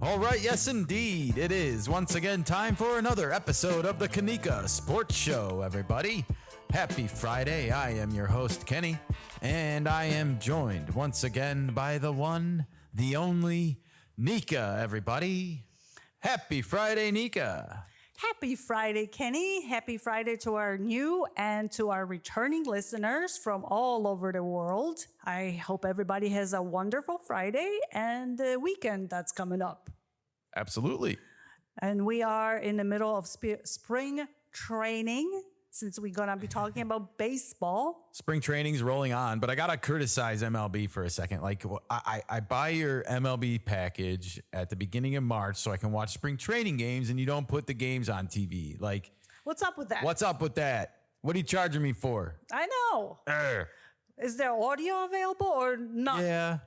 All right, yes, indeed. It is once again time for another episode of the Nikka Sports Show, everybody. Happy Friday. I am your host, Kenny, and I am joined once again by the one, the only Nikka, everybody. Happy Friday, Nikka. Happy Friday, Kenny. Happy Friday to our new and to our returning listeners from all over the world. I hope everybody has a wonderful Friday and the weekend that's coming up. Absolutely. And we are in the middle of spring training since we're going to be talking about baseball. Spring training's rolling on, but I got to criticize MLB for a second. Like, I buy your MLB package at the beginning of March so I can watch spring training games, and you don't put the games on TV. Like, what's up with that? What's up with that? What are you charging me for? I know. Is there audio available or not?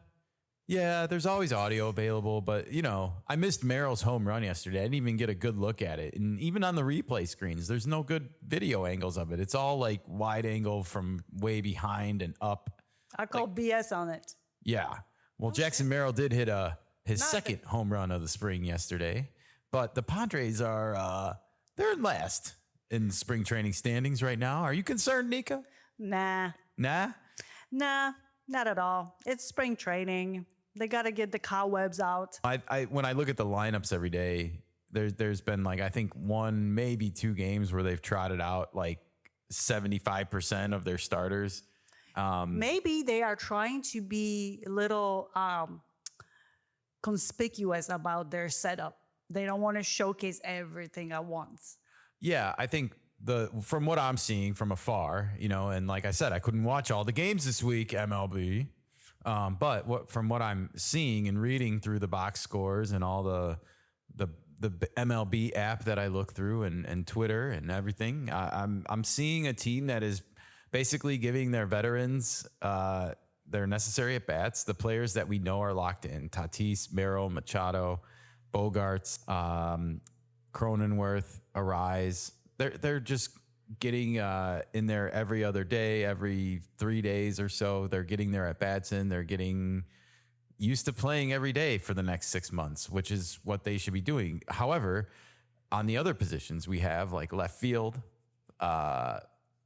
Yeah, there's always audio available, but, you know, I missed Merrill's home run yesterday. I didn't even get a good look at it. And even on the replay screens, there's no good video angles of it. It's all like wide angle from way behind and up. I call BS on it. Yeah. Well, Jackson Merrill did hit his second home run of the spring yesterday, but the Padres are they're last in spring training standings right now. Are you concerned, Nikka? Nah, not at all. It's spring training. They got to get the cobwebs out. I when I look at the lineups every day, there's been like, I think one, maybe two games where they've trotted out like 75% of their starters. Maybe they are trying to be a little conspicuous about their setup. They don't want to showcase everything at once. Yeah, I think from what I'm seeing from afar, you know, and like I said, I couldn't watch all the games this week, MLB. But from what I'm seeing and reading through the box scores and all the MLB app that I look through and Twitter and everything, I'm seeing a team that is basically giving their veterans their necessary at bats. The players that we know are locked in: Tatis, Merrill, Machado, Bogarts, Cronenworth, Arise. They're just getting in there every other day, every 3 days or so. They're getting their at-bats in. They're getting used to playing every day for the next 6 months, which is what they should be doing. However, on the other positions, we have like left field.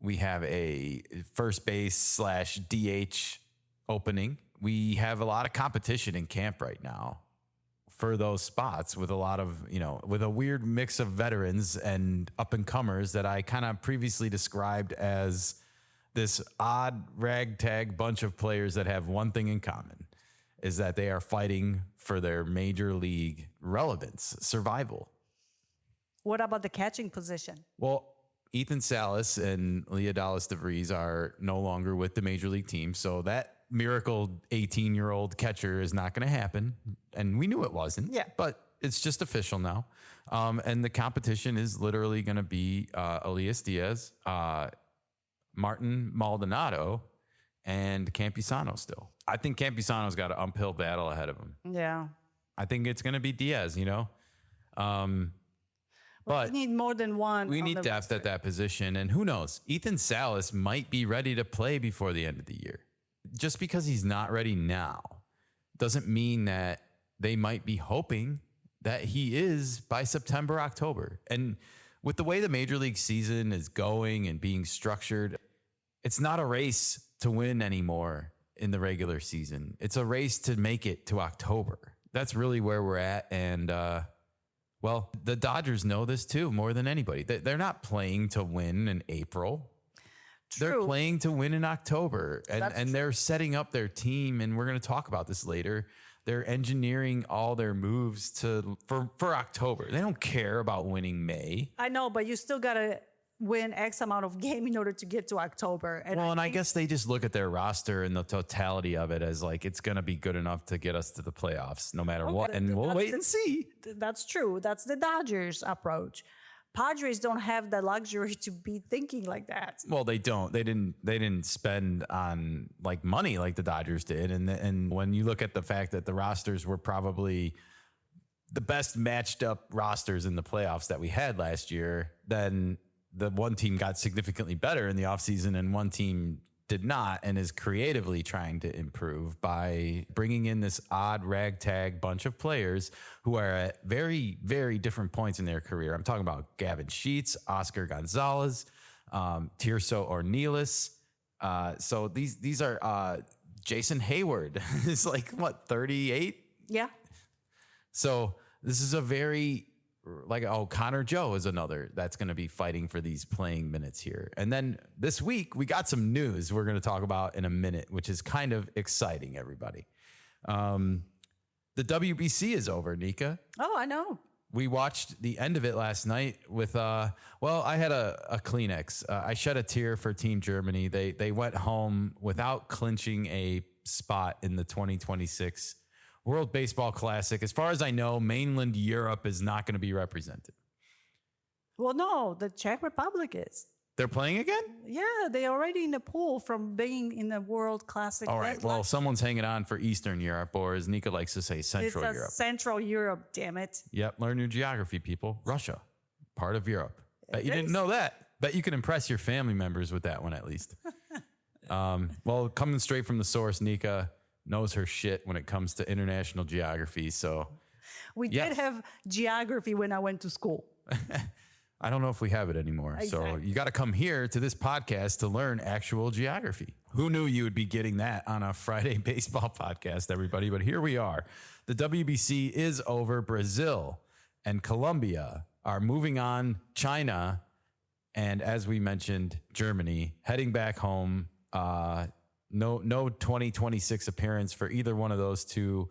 We have a first base / DH opening. We have a lot of competition in camp right now for those spots, with a lot of, you know, with a weird mix of veterans and up and comers that I kind of previously described as this odd ragtag bunch of players that have one thing in common, is that they are fighting for their major league relevance, survival. What about the catching position? Well, Ethan Salas and Leonidas DeVries are no longer with the major league team, so that miracle 18-year-old catcher is not going to happen. And we knew it wasn't. Yeah. But it's just official now. And the competition is literally going to be Elias Diaz, Martin Maldonado, and Campusano still. I think Campusano's got an uphill battle ahead of him. Yeah. I think it's going to be Diaz, you know. But we need more than one. We need depth at that position. And who knows? Ethan Salas might be ready to play before the end of the year. Just because he's not ready now doesn't mean that they might be hoping that he is by September, October. And with the way the major league season is going and being structured, it's not a race to win anymore in the regular season. It's a race to make it to October. That's really where we're at. And, well, the Dodgers know this too, more than anybody. They're not playing to win in April. True. They're playing to win in October, and they're setting up their team. And we're going to talk about this later. They're engineering all their moves for October. They don't care about winning May. I know, but you still got to win X amount of game in order to get to October. And I guess they just look at their roster and the totality of it as like, it's going to be good enough to get us to the playoffs no matter what. And we'll wait and see. That's true. That's the Dodgers approach. Padres don't have the luxury to be thinking like that. Well, they don't. They didn't spend on like money like the Dodgers did. And when you look at the fact that the rosters were probably the best matched up rosters in the playoffs that we had last year, then the one team got significantly better in the offseason and one team did not and is creatively trying to improve by bringing in this odd ragtag bunch of players who are at very, very different points in their career. I'm talking about Gavin Sheets, Oscar Gonzalez, Tirso Ornelas. So these are Jason Hayward is like, what, 38? Yeah. So this is a very, like, Connor Joe is another that's going to be fighting for these playing minutes here. And then this week, we got some news we're going to talk about in a minute, which is kind of exciting, everybody. The WBC is over, Nikka. Oh, I know. We watched the end of it last night with, I had a Kleenex. I shed a tear for Team Germany. They went home without clinching a spot in the 2026 World Baseball Classic. As far as I know, mainland Europe is not going to be represented. Well, no, the Czech Republic is. They're playing again? Yeah, they're already in the pool from being in the World Classic. All right, well, someone's hanging on for Eastern Europe, or as Nikka likes to say, Central Europe. Central Europe, damn it. Yep, learn your geography, people. Russia, part of Europe. Bet you It didn't is. know that. Bet you can impress your family members with that one at least. Well, coming straight from the source, Nikka knows her shit when it comes to international geography. So We Yes. did have geography when I went to school. I don't know if we have it anymore. So Exactly. you got to come here to this podcast to learn actual geography. Who knew you would be getting that on a Friday baseball podcast, everybody? But here we are. The WBC is over. Brazil and Colombia are moving on. China and, as we mentioned, Germany heading back home. No 2026 appearance for either one of those two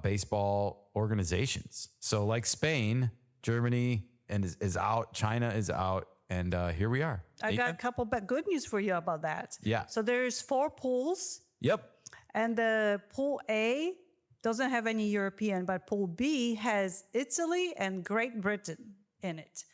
baseball organizations. So like Spain, Germany is out, China is out, and here we are. I got a couple of good news for you about that. Yeah. So there's 4 pools, Yep. and the pool A doesn't have any European, but pool B has Italy and Great Britain in it.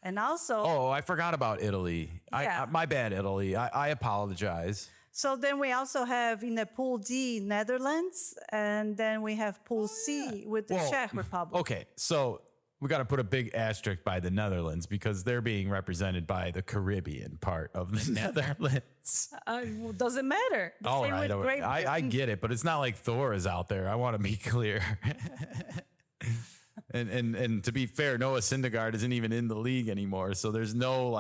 And also, Oh, I forgot about Italy. Yeah. My bad, Italy. I apologize. so then we also have in the pool D, Netherlands, and then we have pool C with the Well, Czech Republic. Okay, so we got to put a big asterisk by the Netherlands because they're being represented by the Caribbean part of the Netherlands. Well, doesn't matter. The All same right, with Great I Britain. get it, but it's not like Thor is out there. I want to be clear. And to be fair, Noah Syndergaard isn't even in the league anymore, so there's no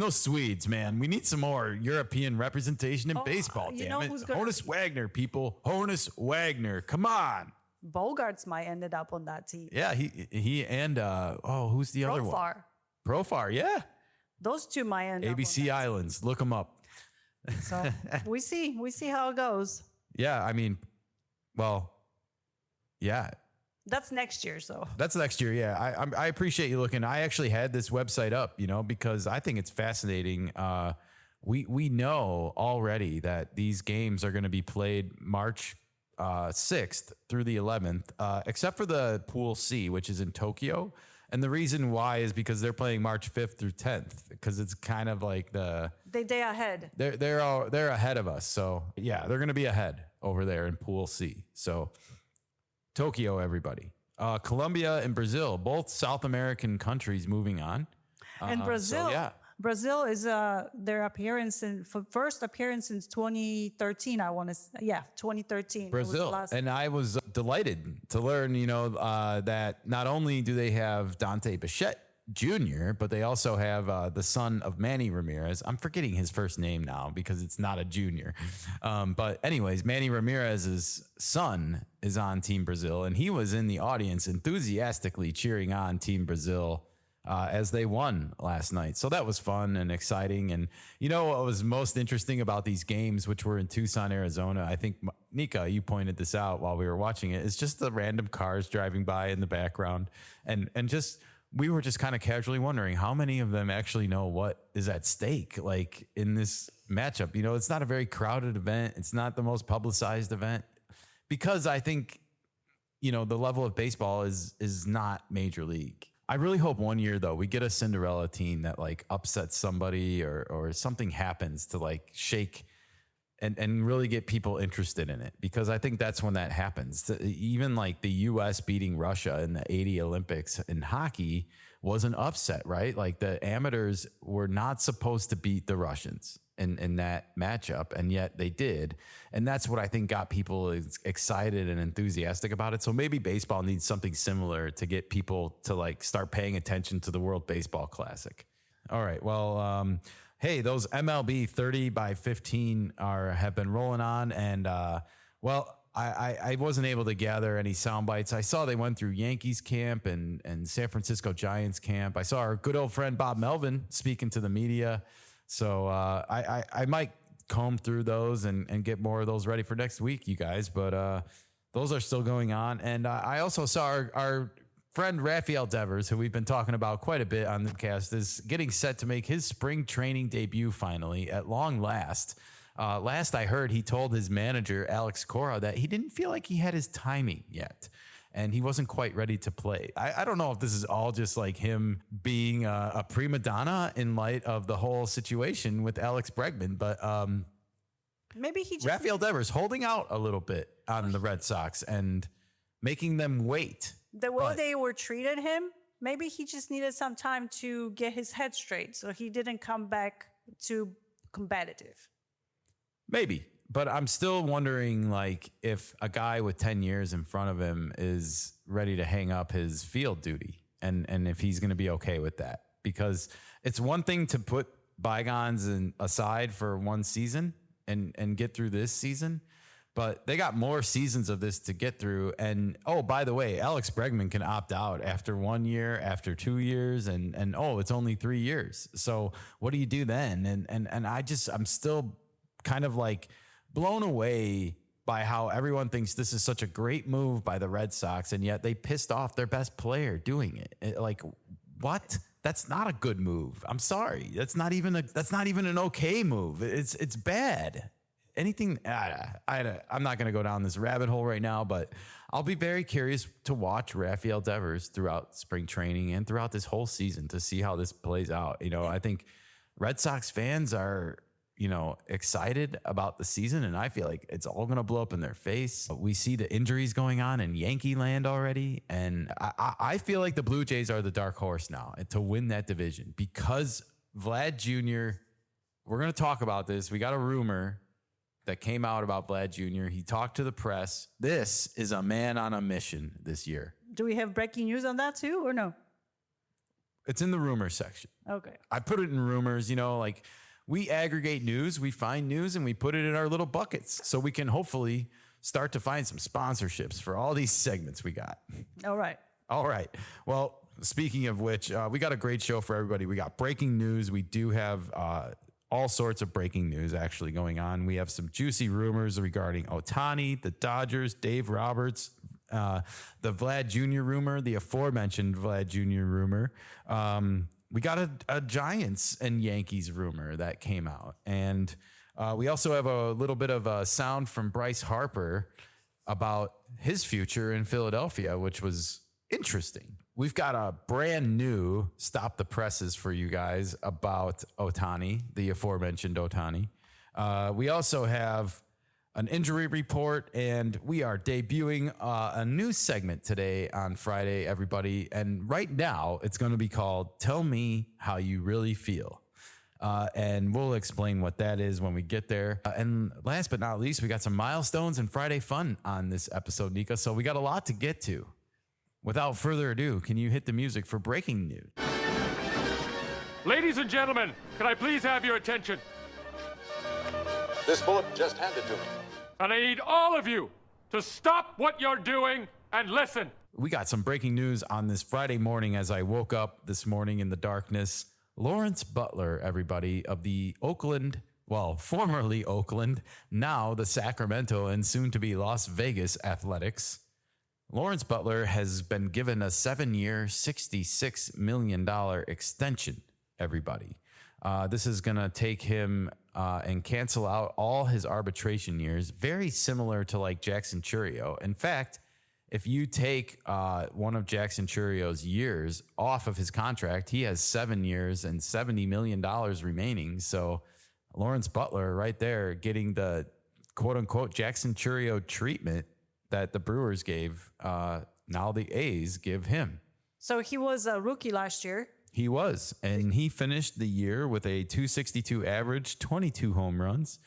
Swedes, man. We need some more European representation in baseball. you Damn know it, who's gonna- Honus Wagner, people, Honus Wagner, come on. Bogarts might ended up on that team. Yeah, he and who's the other one? Profar. Profar, yeah. Those two might end ABC up Islands, look them up. on that. So we see how it goes. Yeah, I mean, well, yeah. That's next year. So That's next year. Yeah, I appreciate you looking. I actually had this website up, because I think it's fascinating. We know already that these games are going to be played March 6th through the 11th, except for the Pool C, which is in Tokyo. And the reason why is because they're playing March 5th through 10th, because it's kind of like they ahead. they're ahead of us. So yeah, they're going to be ahead over there in Pool C. So Tokyo, everybody. Colombia and Brazil, both South American countries moving on. And Brazil, So, yeah. Brazil is their appearance first appearance since 2013. I want to, 2013. It was Brazil. the last- And I was delighted to learn, that not only do they have Dante Bichette Jr., but they also have the son of Manny Ramirez. I'm forgetting his first name now because it's not a junior. But anyways, Manny Ramirez's son is on Team Brazil, and he was in the audience enthusiastically cheering on Team Brazil as they won last night. So that was fun and exciting. And what was most interesting about these games, which were in Tucson, Arizona, I think, Nikka, you pointed this out while we were watching it, is just the random cars driving by in the background. And just, we were just kind of casually wondering how many of them actually know what is at stake, like in this matchup. It's not a very crowded event. It's not the most publicized event because I think, the level of baseball is not major league. I really hope one year, though, we get a Cinderella team that like upsets somebody or something happens to like shake and really get people interested in it, because I think that's when that happens. Even like the U.S. beating Russia in the 80 Olympics in hockey was an upset, right? Like the amateurs were not supposed to beat the Russians. in that matchup, and yet they did. And that's what I think got people excited and enthusiastic about it. So maybe baseball needs something similar to get people to like start paying attention to the World Baseball Classic. All right. Well, hey, those MLB 30 by 15 have been rolling on, and I wasn't able to gather any sound bites. I saw they went through Yankees camp and San Francisco Giants camp. I saw our good old friend Bob Melvin speaking to the media. So I might comb through those and get more of those ready for next week, you guys. But those are still going on. And I also saw our friend Rafael Devers, who we've been talking about quite a bit on the cast, is getting set to make his spring training debut finally at long last. Last I heard, he told his manager, Alex Cora, that he didn't feel like he had his timing yet. And he wasn't quite ready to play. I don't know if this is all just like him being a prima donna in light of the whole situation with Alex Bregman, but maybe he just Rafael Devers holding out a little bit on the Red Sox and making them wait. the way they were treating him, maybe he just needed some time to get his head straight, so he didn't come back too competitive. Maybe. But I'm still wondering, like, if a guy with 10 years in front of him is ready to hang up his field duty and if he's going to be okay with that. Because it's one thing to put bygones aside for one season and get through this season, but they got more seasons of this to get through. And, oh, by the way, Alex Bregman can opt out after 1 year, after 2 years, and it's only 3 years. So what do you do then? And I'm still kind of like blown away by how everyone thinks this is such a great move by the Red Sox, and yet they pissed off their best player doing it. Like, what? That's not a good move. I'm sorry. That's not even an okay move. It's bad. Anything. I'm not going to go down this rabbit hole right now, but I'll be very curious to watch Rafael Devers throughout spring training and throughout this whole season to see how this plays out. I think Red Sox fans are excited about the season, and I feel like it's all going to blow up in their face. We see the injuries going on in Yankee land already, and I feel like the Blue Jays are the dark horse now to win that division because Vlad Jr., we're going to talk about this. We got a rumor that came out about Vlad Jr. He talked to the press. This is a man on a mission this year. Do we have breaking news on that too, or no? It's in the rumor section. Okay. I put it in rumors, like we aggregate news, we find news, and we put it in our little buckets so we can hopefully start to find some sponsorships for all these segments we got. All right. Well, speaking of which, we got a great show for everybody. We got breaking news. We do have all sorts of breaking news actually going on. We have some juicy rumors regarding Ohtani, the Dodgers, Dave Roberts, the Vlad Jr. rumor, the aforementioned Vlad Jr. rumor. We got a Giants and Yankees rumor that came out. And we also have a little bit of a sound from Bryce Harper about his future in Philadelphia, which was interesting. We've got a brand new Stop the Presses for you guys about Ohtani, the aforementioned Ohtani. We also have an injury report, and we are debuting a new segment today on Friday, everybody. And right now, it's going to be called Tell Me How You Really Feel. And we'll explain what that is when we get there. And last but not least, we got some milestones and Friday fun on this episode, Nikka. So we got a lot to get to. Without further ado, can you hit the music for breaking news? Ladies and gentlemen, can I please have your attention? This bullet just handed to me. And I need all of you to stop what you're doing and listen. We got some breaking news on this Friday morning as I woke up this morning in the darkness. Lawrence Butler, everybody, of the formerly Oakland, now the Sacramento and soon to be Las Vegas Athletics. Lawrence Butler has been given a 7-year, $66 million extension, everybody. This is going to take him and cancel out all his arbitration years, very similar to like Jackson Chourio. In fact, if you take one of Jackson Chourio's years off of his contract, he has 7 years and $70 million remaining. So Lawrence Butler right there getting the quote unquote Jackson Chourio treatment that the Brewers gave. Now the A's give him. So he was a rookie last year. He was, and he finished the year with a 262 average, 22 home runs,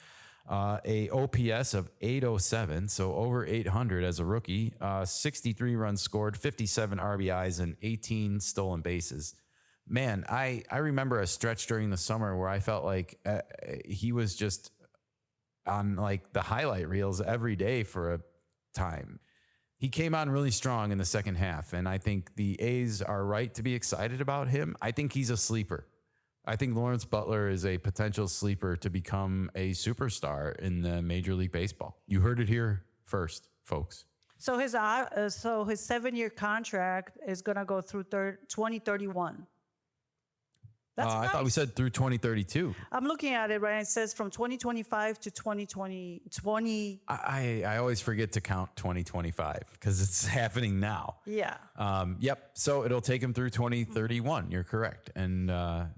a OPS of 807, so over 800 as a rookie, 63 runs scored, 57 RBIs, and 18 stolen bases. Man, I remember a stretch during the summer where I felt like he was just on like the highlight reels every day for a time. He came on really strong in the second half, and I think the A's are right to be excited about him. I think he's a sleeper. I think Lawrence Butler is a potential sleeper to become a superstar in the Major League Baseball. You heard it here first, folks. So his 7-year contract is going to go through 2031. That's I nice. thought we said through 2032. I'm looking at it, right? It says from 2025 to 2020. I always forget to count 2025 because it's happening now. Yeah. Yep. So it'll take him through 2031. You're correct. And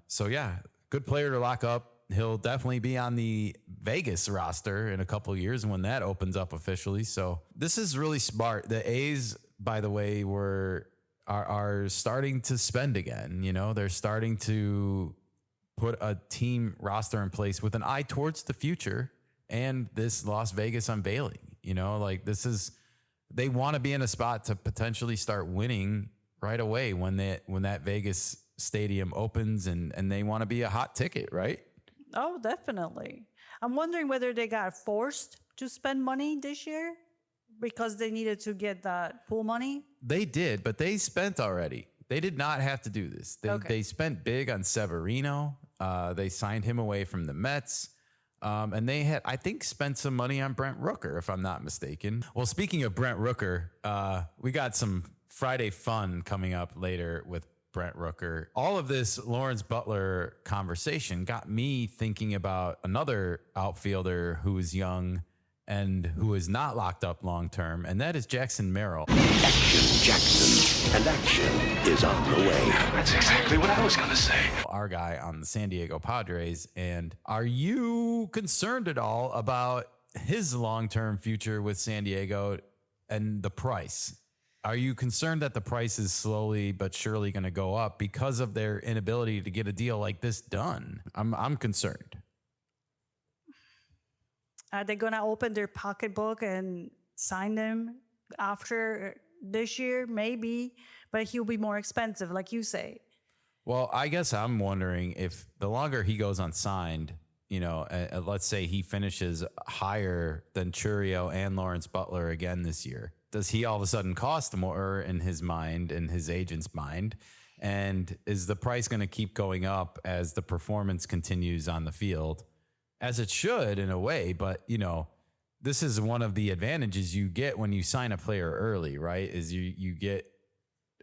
so, yeah, good player to lock up. He'll definitely be on the Vegas roster in a couple of years when that opens up officially. So this is really smart. The A's, by the way, are starting to spend again. You know, they're starting to put a team roster in place with an eye towards the future and this Las Vegas unveiling. You know, like they want to be in a spot to potentially start winning right away when that Vegas stadium opens, and they want to be a hot ticket, right? Oh, definitely. I'm wondering whether they got forced to spend money this year because they needed to get that pool money. They did, but they spent already. They did not have to do this. They spent big on Severino. They signed him away from the Mets. And they had, I think, spent some money on Brent Rooker, if I'm not mistaken. Well, speaking of Brent Rooker, we got some Friday fun coming up later with Brent Rooker. All of this Lawrence Butler conversation got me thinking about another outfielder who is young and who is not locked up long term, and that is Jackson Merrill. Action, Jackson, and action is on the way. That's exactly what I was going to say. Our guy on the San Diego Padres. And are you concerned at all about his long-term future with San Diego and the price? Are you concerned that the price is slowly but surely going to go up because of their inability to get a deal like this done? I'm concerned. Are they going to open their pocketbook and sign them after this year? Maybe, but he'll be more expensive, like you say. Well, I guess I'm wondering if the longer he goes unsigned, you know, let's say he finishes higher than Churio and Lawrence Butler again this year, does he all of a sudden cost more in his mind, in his agent's mind? And is the price going to keep going up as the performance continues on the field? As it should in a way, but, you know, this is one of the advantages you get when you sign a player early, right? Is you get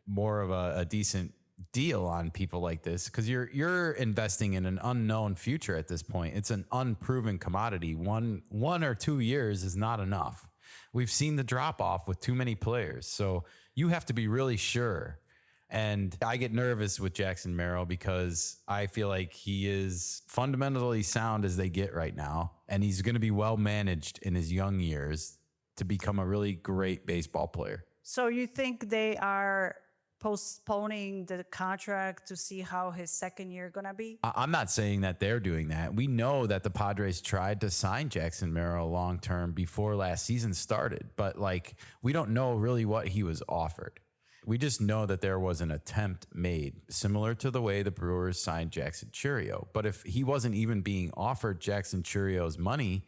more of a decent deal on people like this because you're investing in an unknown future at this point. It's an unproven commodity. One or 2 years is not enough. We've seen the drop off with too many players, so you have to be really sure. And I get nervous with Jackson Merrill because I feel like he is fundamentally sound as they get right now. And he's going to be well managed in his young years to become a really great baseball player. So you think they are postponing the contract to see how his second year going to be? I'm not saying that they're doing that. We know that the Padres tried to sign Jackson Merrill long term before last season started. But like, we don't know really what he was offered. We just know that there was an attempt made, similar to the way the Brewers signed Jackson Churio. But if he wasn't even being offered Jackson Churio's money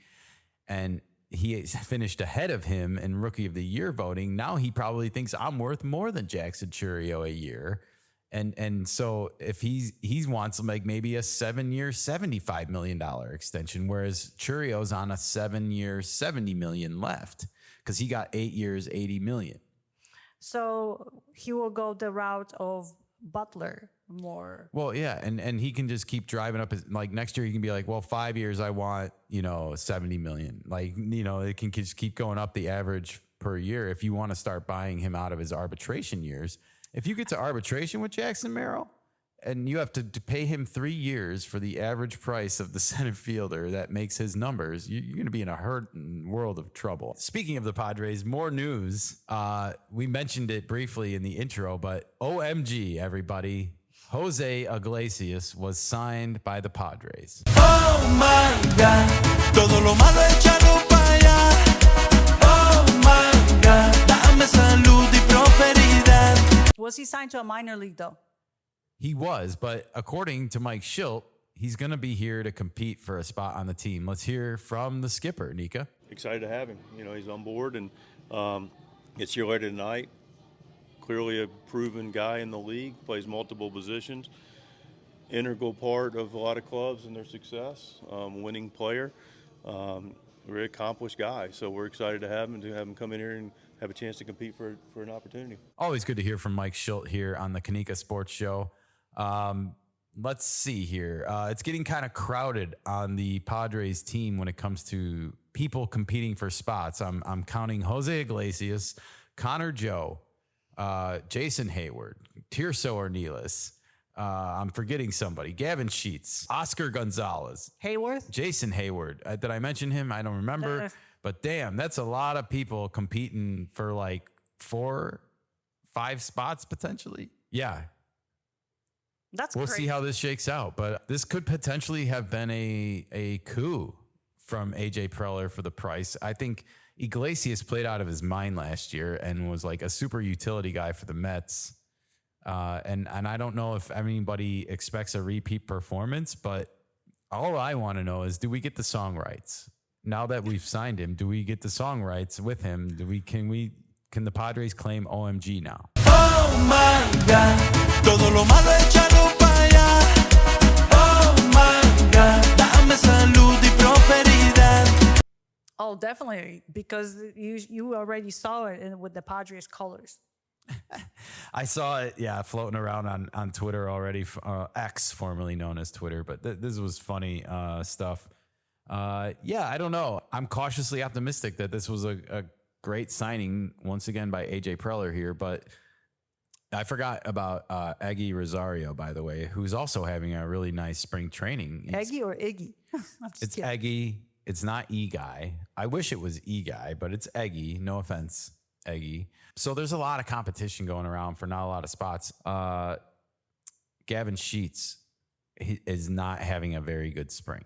and he finished ahead of him in Rookie of the Year voting, now he probably thinks I'm worth more than Jackson Churio a year. And so if he wants like maybe a 7-year, $75 million extension, whereas Churio's on a 7-year, $70 million left because he got 8 years, $80 million. So he will go the route of Butler more. Well, yeah, and he can just keep driving up his, like next year he can be like, well, 5 years I want, you know, 70 million. Like, you know, it can just keep going up the average per year if you want to start buying him out of his arbitration years. If you get to arbitration with Jackson Merrill and you have to pay him 3 years for the average price of the center fielder that makes his numbers, you're going to be in a world of trouble. Speaking of the Padres, more news. We mentioned it briefly in the intro, but OMG, everybody. Jose Iglesias was signed by the Padres. Oh my God, todo lo malo échalo para allá. Oh my God, dame salud y prosperidad. Was he signed to a minor league though? He was, but according to Mike Schilt, he's going to be here to compete for a spot on the team. Let's hear from the skipper, Nikka. Excited to have him. You know, he's on board, and it's here later tonight. Clearly a proven guy in the league, plays multiple positions, integral part of a lot of clubs and their success, winning player, very accomplished guy. So we're excited to have him come in here and have a chance to compete for an opportunity. Always good to hear from Mike Schilt here on the Nikka Sports Show. Let's see here. It's getting kind of crowded on the Padres team when it comes to people competing for spots. I'm counting Jose Iglesias, Connor Joe, Jason Hayward, Tirso Ornelas. I'm forgetting somebody. Gavin Sheets, Oscar Gonzalez, Hayworth? Jason Hayward. Did I mention him? I don't remember. But damn, that's a lot of people competing for like 4-5 spots potentially. Yeah. We'll Crazy. see how this shakes out. But this could potentially have been a coup from AJ Preller for the price. I think Iglesias played out of his mind last year and was like a super utility guy for the Mets. And I don't know if anybody expects a repeat performance, but all I want to know is, do we get the song rights? Now that we've signed him, do we get the song rights with him? Can the Padres claim OMG now? Oh my God, todo lo malo échalo para allá. Oh my God, dame salud y prosperidad. Oh, definitely, because you already saw it with the Padres colors. I saw it, floating around on Twitter already, X, formerly known as Twitter, but this was funny stuff. I don't know. I'm cautiously optimistic that this was a great signing once again by AJ Preller here, but I forgot about Eggy Rosario, by the way, who's also having a really nice spring training. Eggy or Iggy? It's kidding. Eggy. It's not E-Guy. I wish it was E-Guy, but it's Eggy. No offense, Eggy. So there's a lot of competition going around for not a lot of spots. Gavin Sheets is not having a very good spring.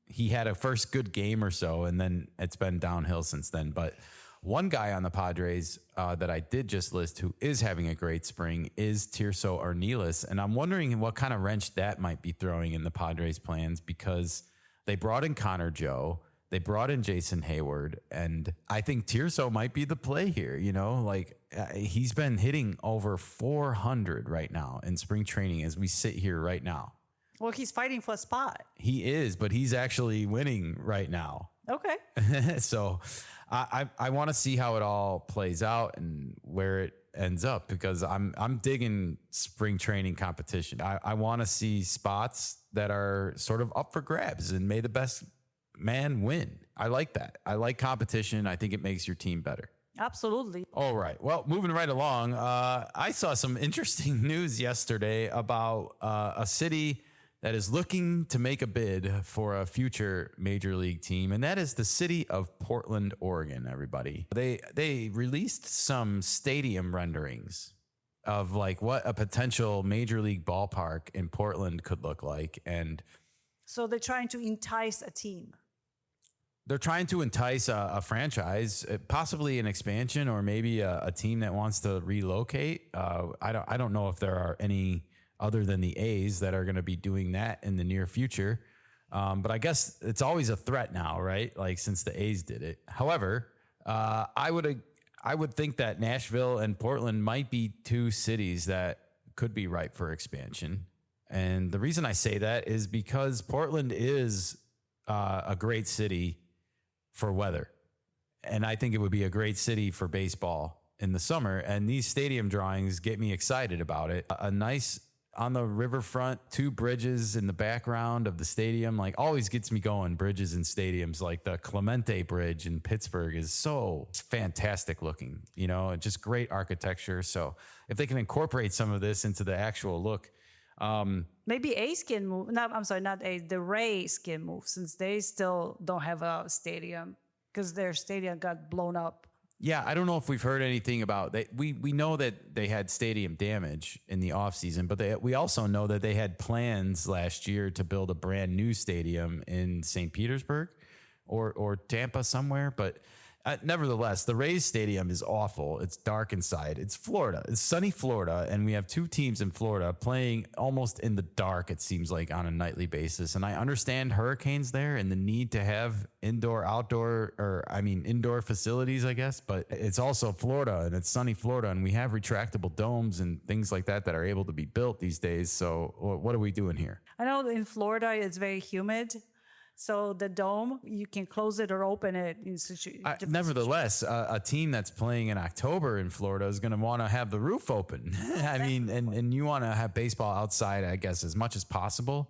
He had a first good game or so, and then it's been downhill since then. But one guy on the Padres that I did just list who is having a great spring is Tirso Ornelas. And I'm wondering what kind of wrench that might be throwing in the Padres' plans, because they brought in Connor Joe, they brought in Jason Hayward, and I think Tirso might be the play here. You know, like he's been hitting over 400 right now in spring training as we sit here right now. Well, he's fighting for a spot. He is, but he's actually winning right now. Okay. So I want to see how it all plays out and where it ends up, because I'm digging spring training competition. I want to see spots that are sort of up for grabs and may the best man win. I like that. I like competition. I think it makes your team better. Absolutely. All right. Well, moving right along, I saw some interesting news yesterday about a city that is looking to make a bid for a future major league team, and that is the city of Portland, Oregon, everybody. They released some stadium renderings of like what a potential major league ballpark in Portland could look like. And so they're trying to entice a team. They're trying to entice a franchise, possibly an expansion, or maybe a team that wants to relocate. I don't know if there are any other than the A's that are going to be doing that in the near future. But I guess it's always a threat now, right? Like since the A's did it. However, I would think that Nashville and Portland might be two cities that could be ripe for expansion. And the reason I say that is because Portland is a great city for weather. And I think it would be a great city for baseball in the summer. And these stadium drawings get me excited about it. A nice on the riverfront, 2 bridges in the background of the stadium, like always gets me going. Bridges and stadiums, like the Clemente Bridge in Pittsburgh is so fantastic looking, you know, just great architecture. So if they can incorporate some of this into the actual look, maybe A's can move. No, I'm sorry, not A's. The Rays can move since they still don't have a stadium because their stadium got blown up. Yeah, I don't know if we've heard anything about they. We know that they had stadium damage in the offseason, but we also know that they had plans last year to build a brand new stadium in St. Petersburg or Tampa somewhere. But nevertheless, the Rays stadium is awful. It's dark inside. It's Florida. It's sunny Florida, and we have two teams in Florida playing almost in the dark, it seems like, on a nightly basis. And I understand hurricanes there and the need to have indoor facilities, I guess. But it's also Florida, and it's sunny Florida, and we have retractable domes and things like that are able to be built these days. So what are we doing here? I know in Florida it's very humid. So the dome, you can close it or open it. Nevertheless, a team that's playing in October in Florida is going to want to have the roof open. I mean, and you want to have baseball outside, I guess, as much as possible.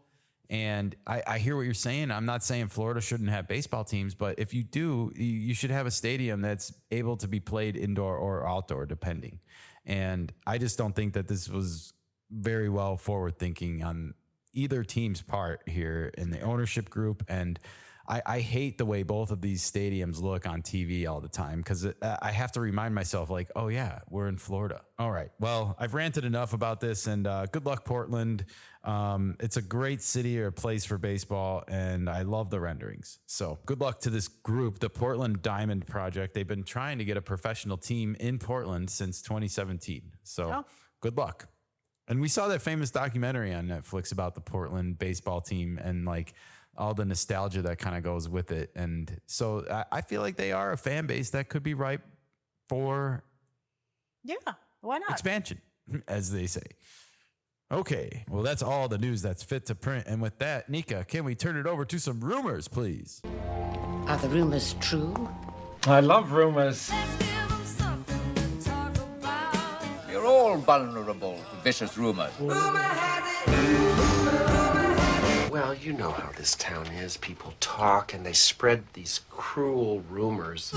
And I hear what you're saying. I'm not saying Florida shouldn't have baseball teams, but if you do, you should have a stadium that's able to be played indoor or outdoor, depending. And I just don't think that this was very well forward thinking on either team's part here in the ownership group. And I hate the way both of these stadiums look on TV all the time, because I have to remind myself, like, oh yeah, we're in Florida. All right, well, I've ranted enough about this, and good luck, Portland. It's a great city or place for baseball, and I love the renderings. So good luck to this group, the Portland Diamond Project. They've been trying to get a professional team in Portland since 2017. So good luck. And we saw that famous documentary on Netflix about the Portland baseball team and like all the nostalgia that kind of goes with it. And so I feel like they are a fan base that could be ripe for why not? expansion, as they say. Okay, well, that's all the news that's fit to print. And with that, Nikka, can we turn it over to some rumors, please? Are the rumors true? I love rumors. You're all vulnerable to vicious rumors. Well, you know how this town is. People talk and they spread these cruel rumors.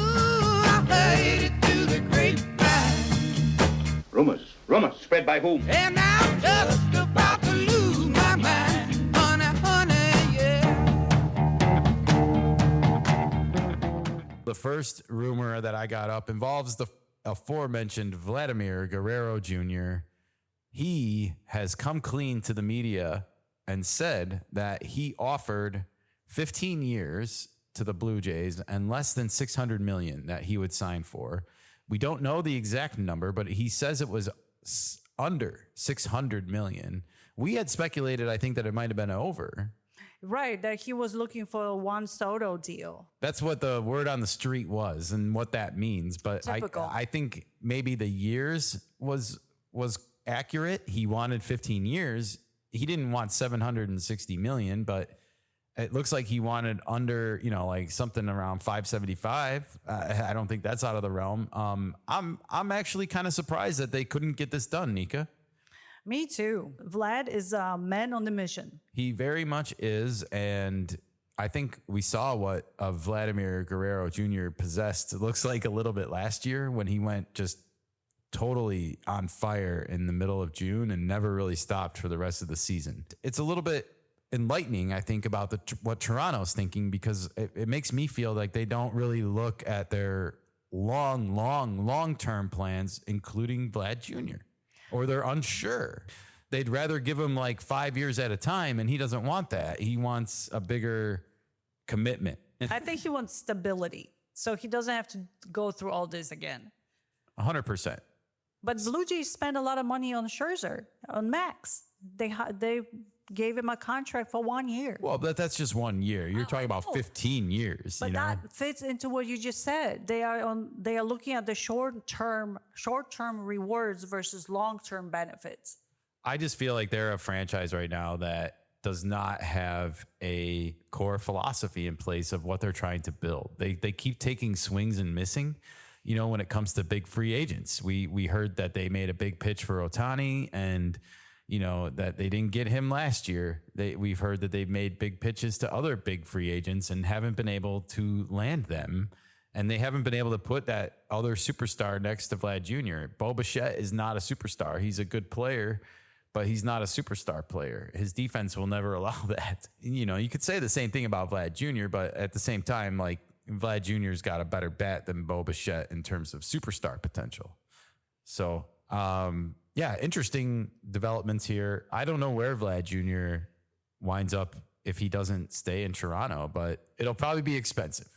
Rumors spread by whom? And I'm just about to lose my mind. Honey, yeah. The first rumor that I got up involves the aforementioned Vladimir Guerrero Jr. He has come clean to the media and said that he offered 15 years to the Blue Jays and less than $600 million that he would sign for. We don't know the exact number, but he says it was under $600 million. We had speculated, I think, that it might have been over. Right, that he was looking for a Juan Soto deal. That's what the word on the street was and what that means. But I think maybe the years was accurate. He wanted 15 years. He didn't want $760 million, but it looks like he wanted under, like something around 575. I don't think that's out of the realm. I'm actually kind of surprised that they couldn't get this done, Nikka. Me too. Vlad is a man on the mission. He very much is, and I think we saw what Vladimir Guerrero Jr. possessed. It looks like a little bit last year when he went just totally on fire in the middle of June and never really stopped for the rest of the season. It's a little bit enlightening, I think, about what Toronto's thinking, because it makes me feel like they don't really look at their long-term plans, including Vlad Jr., or they're unsure. They'd rather give him like 5 years at a time, and he doesn't want that. He wants a bigger commitment. I think he wants stability, so he doesn't have to go through all this again. 100%. But Blue Jays spent a lot of money on Scherzer, on Max. They gave him a contract for 1 year. Well, that's just 1 year. You're talking about 15 years. But that fits into what you just said. They are looking at the short-term rewards versus long-term benefits. I just feel like they're a franchise right now that does not have a core philosophy in place of what they're trying to build. They keep taking swings and missing. When it comes to big free agents, we heard that they made a big pitch for Ohtani, and that they didn't get him last year. We've heard that they've made big pitches to other big free agents and haven't been able to land them. And they haven't been able to put that other superstar next to Vlad Jr. Bo Bichette is not a superstar. He's a good player, but he's not a superstar player. His defense will never allow that. You could say the same thing about Vlad Jr., but at the same time, like, Vlad Jr.'s got a better bat than Bo Bichette in terms of superstar potential. So, interesting developments here. I don't know where Vlad Jr. winds up if he doesn't stay in Toronto, but it'll probably be expensive.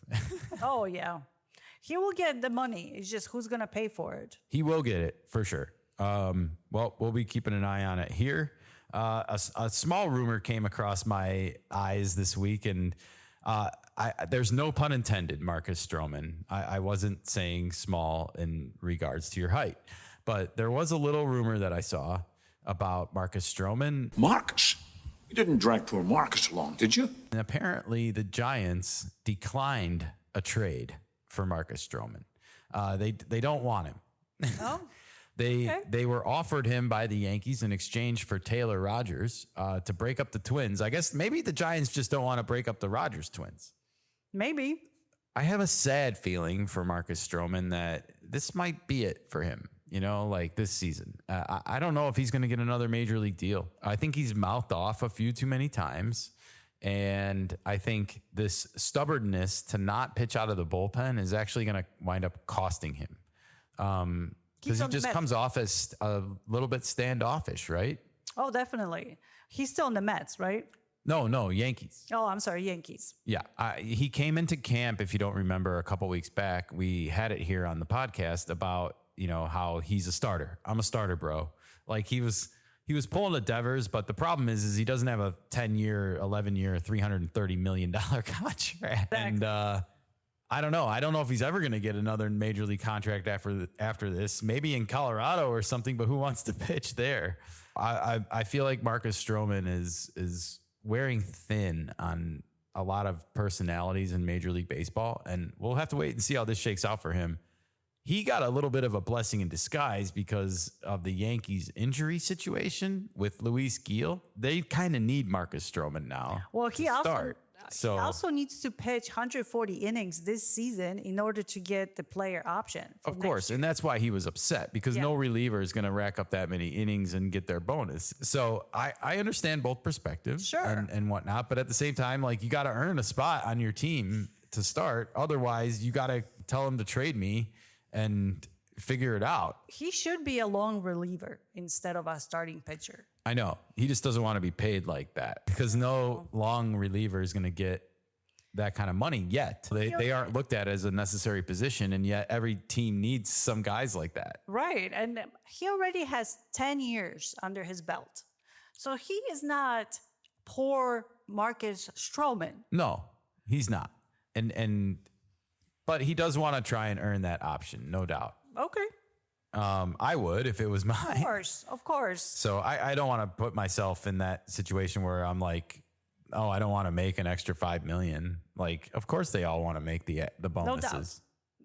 Oh, yeah. He will get the money. It's just who's going to pay for it. He will get it for sure. Well, we'll be keeping an eye on it here. A small rumor came across my eyes this week, and there's no pun intended, Marcus Stroman. I wasn't saying small in regards to your height, but there was a little rumor that I saw about Marcus Stroman. Marcus? You didn't drag poor Marcus along, did you? And apparently the Giants declined a trade for Marcus Stroman. They don't want him. Oh. They were offered him by the Yankees in exchange for Taylor Rogers to break up the Twins. I guess maybe the Giants just don't want to break up the Rogers twins. Maybe. I have a sad feeling for Marcus Stroman that this might be it for him, like this season. I don't know if he's going to get another major league deal. I think he's mouthed off a few too many times. And I think this stubbornness to not pitch out of the bullpen is actually going to wind up costing him. Because he just comes off as a little bit standoffish, right? Oh, definitely. He's still in the Mets, right? No, Yankees. Oh, I'm sorry, Yankees. Yeah. He came into camp, if you don't remember, a couple weeks back. We had it here on the podcast about, how he's a starter. I'm a starter, bro. Like he was pulling a Devers, but the problem is he doesn't have a 10-year, 11-year, $330 million contract. Exactly. And I don't know. I don't know if he's ever going to get another major league contract after this. Maybe in Colorado or something, but who wants to pitch there? I feel like Marcus Stroman is wearing thin on a lot of personalities in Major League Baseball, and we'll have to wait and see how this shakes out for him. He got a little bit of a blessing in disguise because of the Yankees' injury situation with Luis Gil. They kind of need Marcus Stroman now. Well, he also needs to pitch 140 innings this season in order to get the player option. Of course, and that's why he was upset, because no reliever is going to rack up that many innings and get their bonus. So I understand both perspectives and whatnot, but at the same time, like you got to earn a spot on your team to start. Otherwise, you got to tell him to trade me and figure it out. He should be a long reliever instead of a starting pitcher. I know. He just doesn't want to be paid like that because no long reliever is going to get that kind of money yet. They aren't looked at as a necessary position, and yet every team needs some guys like that. Right. And he already has 10 years under his belt. So he is not poor Marcus Stroman. No, he's not. But he does want to try and earn that option, no doubt. Okay. I would if it was mine. Of course. So I don't want to put myself in that situation where I'm like, oh, I don't want to make an extra $5 million. Like, of course they all want to make the bonuses.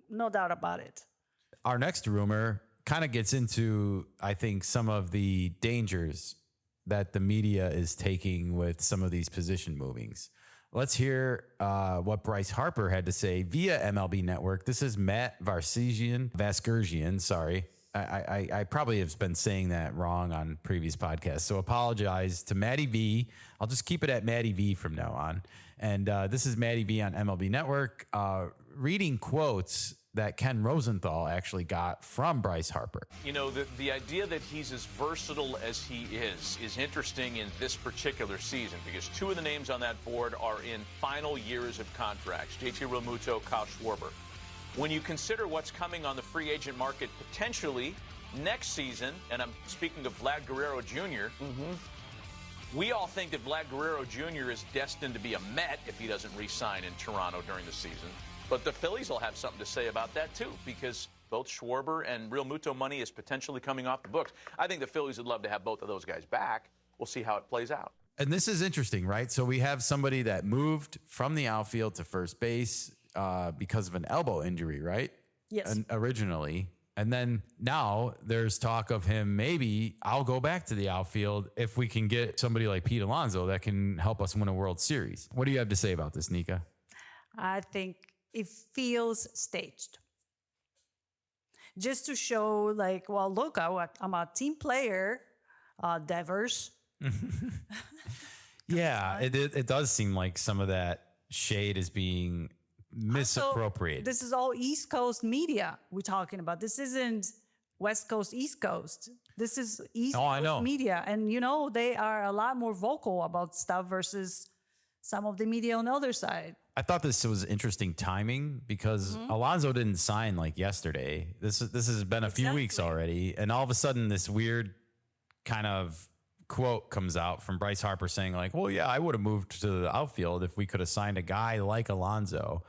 No doubt about it. Our next rumor kind of gets into, I think, some of the dangers that the media is taking with some of these position movings. Let's hear what Bryce Harper had to say via MLB Network. This is Matt Vasgersian. Sorry. I probably have been saying that wrong on previous podcasts, so apologize to Matty V. I'll just keep it at Matty V from now on. And this is Matty V on MLB Network reading quotes that Ken Rosenthal actually got from Bryce Harper. You know, the idea that he's as versatile as he is interesting in this particular season because two of the names on that board are in final years of contracts, JT Realmuto, Kyle Schwarber. When you consider what's coming on the free agent market potentially next season, and I'm speaking of Vlad Guerrero Jr., we all think that Vlad Guerrero Jr. is destined to be a Met if he doesn't re-sign in Toronto during the season. But the Phillies will have something to say about that, too, because both Schwarber and Realmuto money is potentially coming off the books. I think the Phillies would love to have both of those guys back. We'll see how it plays out. And this is interesting, right? So we have somebody that moved from the outfield to first base because of an elbow injury, right? Yes. Originally. And then now there's talk of him, maybe I'll go back to the outfield if we can get somebody like Pete Alonso that can help us win a World Series. What do you have to say about this, Nikka? I think it feels staged. Just to show, like, well, look, I'm a team player, Devers. Yeah, it does seem like some of that shade is being misappropriated. This is all East Coast media we're talking about. This isn't West Coast, East Coast. This is East Coast media. And, they are a lot more vocal about stuff versus some of the media on the other side. I thought this was interesting timing because Alonso didn't sign like yesterday. This has been a few weeks already. And all of a sudden this weird kind of quote comes out from Bryce Harper saying like, well, yeah, I would have moved to the outfield if we could have signed a guy like Alonso.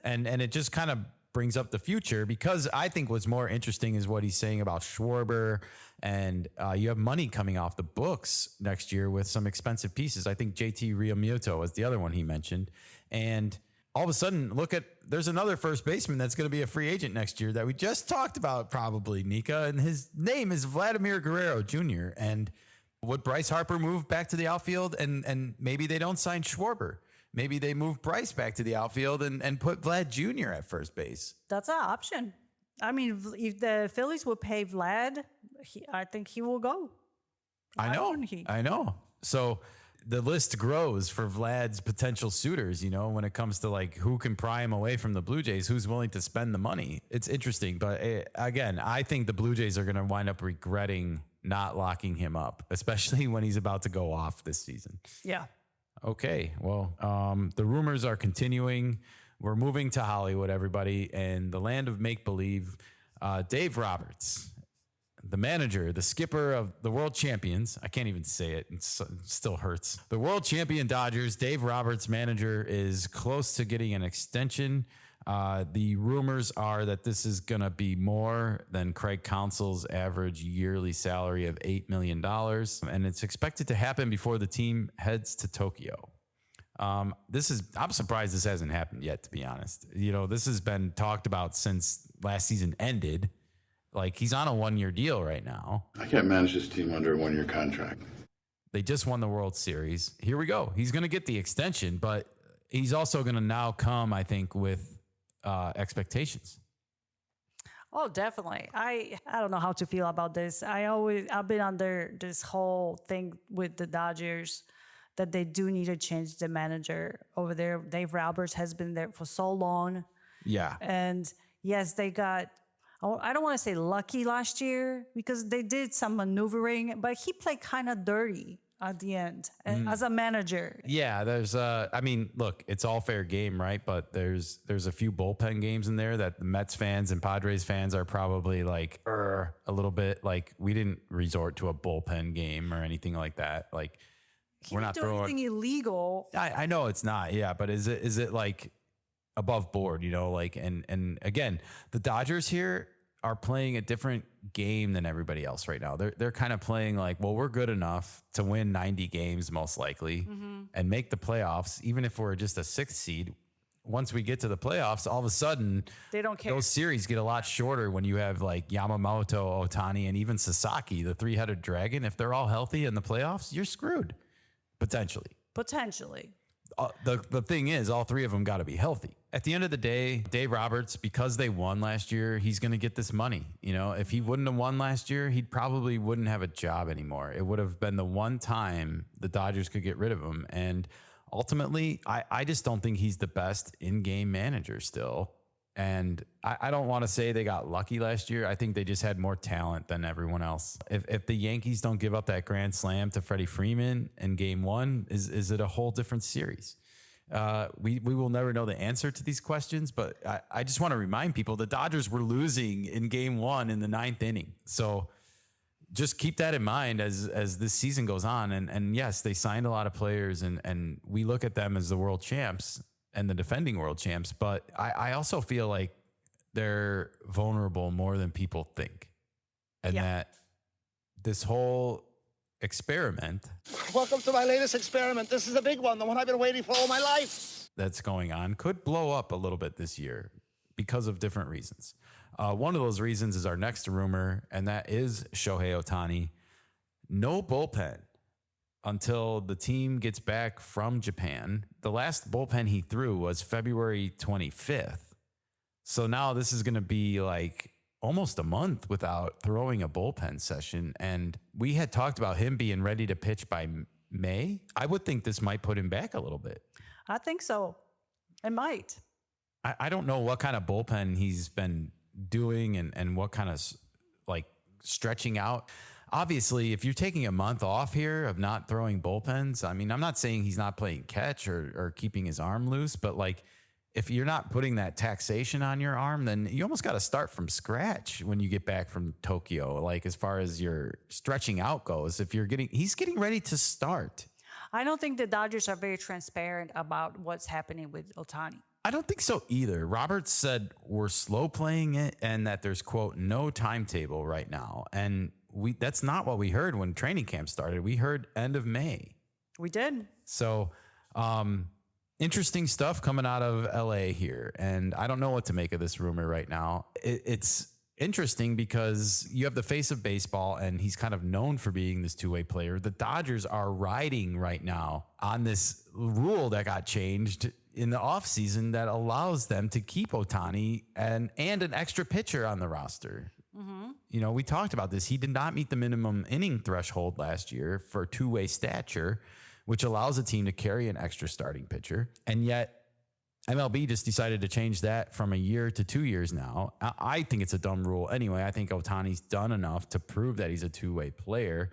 And it just kind of brings up the future, because I think what's more interesting is what he's saying about Schwarber, and you have money coming off the books next year with some expensive pieces. I think JT Realmuto was the other one he mentioned. And all of a sudden, there's another first baseman that's going to be a free agent next year that we just talked about, probably, Nikka, and his name is Vladimir Guerrero Jr. And would Bryce Harper move back to the outfield, and maybe they don't sign Schwarber? Maybe they move Bryce back to the outfield and put Vlad Jr. at first base. That's an option. I mean, if the Phillies would pay Vlad, I think he will go. I know. So the list grows for Vlad's potential suitors, when it comes to like who can pry him away from the Blue Jays, who's willing to spend the money. It's interesting. But again, I think the Blue Jays are going to wind up regretting not locking him up, especially when he's about to go off this season. Yeah. Okay. Well, the rumors are continuing. We're moving to Hollywood, everybody, and the land of make-believe. Dave Roberts, the manager, the skipper of the world champions. I can't even say it. It still hurts. The world champion Dodgers, Dave Roberts, manager, is close to getting an extension. The rumors are that this is going to be more than Craig Counsell's average yearly salary of $8 million. And it's expected to happen before the team heads to Tokyo. I'm surprised this hasn't happened yet, to be honest. This has been talked about since last season ended. Like, he's on a 1-year deal right now. I can't manage this team under a 1-year contract. They just won the World Series. Here we go. He's going to get the extension, but he's also going to now come, I think, with expectations. Oh, definitely. I don't know how to feel about this. I've been under this whole thing with the Dodgers that they do need to change the manager over there. Dave Roberts has been there for so long. Yeah. And yes, they got, I don't want to say lucky last year because they did some maneuvering, but he played kind of dirty at the end as a manager. Yeah, there's look, it's all fair game, right? But there's a few bullpen games in there that the Mets fans and Padres fans are probably like a little bit like, we didn't resort to a bullpen game or anything like that. Like, we're not throwing anything illegal. I know it's not, yeah, but is it like above board, like, and again, the Dodgers here are playing a different game than everybody else right now. They're kind of playing like, well, we're good enough to win 90 games most likely and make the playoffs, even if we're just a 6th seed. Once we get to the playoffs, all of a sudden they don't care. Those series get a lot shorter when you have like Yamamoto, Ohtani, and even Sasaki, the 3-headed dragon. If they're all healthy in the playoffs, you're screwed. Potentially. The thing is, all 3 of them got to be healthy. At the end of the day, Dave Roberts, because they won last year, he's going to get this money. If he wouldn't have won last year, he probably wouldn't have a job anymore. It would have been the one time the Dodgers could get rid of him. And ultimately, I just don't think he's the best in-game manager still. And I don't want to say they got lucky last year. I think they just had more talent than everyone else. If the Yankees don't give up that grand slam to Freddie Freeman in game 1, is it a whole different series? We will never know the answer to these questions, but I just want to remind people the Dodgers were losing in game 1 in the 9th inning. So just keep that in mind as this season goes on. And yes, they signed a lot of players and we look at them as the world champs and the defending world champs, but I also feel like they're vulnerable more than people think. And that this whole experiment. Welcome to my latest experiment. This is a big one, the one I've been waiting for all my life. That's going on could blow up a little bit this year because of different reasons. One of those reasons is our next rumor, and that is Shohei Ohtani. No bullpen until the team gets back from Japan. The last bullpen he threw was February 25th. So now this is going to be like almost a month without throwing a bullpen session. And we had talked about him being ready to pitch by May. I would think this might put him back a little bit. I think so. It might. I don't know what kind of bullpen he's been doing and what kind of like stretching out. Obviously, if you're taking a month off here of not throwing bullpens, I mean, I'm not saying he's not playing catch or keeping his arm loose, but like if you're not putting that taxation on your arm, then you almost got to start from scratch when you get back from Tokyo. Like as far as your stretching out goes, he's getting ready to start. I don't think the Dodgers are very transparent about what's happening with Ohtani. I don't think so either. Roberts said we're slow playing it and that there's, quote, no timetable right now. And that's not what we heard when training camp started. We heard end of May. We did. So interesting stuff coming out of LA here. And I don't know what to make of this rumor right now. It's interesting because you have the face of baseball and he's kind of known for being this two-way player. The Dodgers are riding right now on this rule that got changed in the offseason that allows them to keep Ohtani and an extra pitcher on the roster. Mm-hmm. You know, we talked about this. He did not meet the minimum inning threshold last year for two-way stature, which allows a team to carry an extra starting pitcher. And yet MLB just decided to change that from a year to 2 years now. I think it's a dumb rule anyway. I think Ohtani's done enough to prove that he's a two-way player.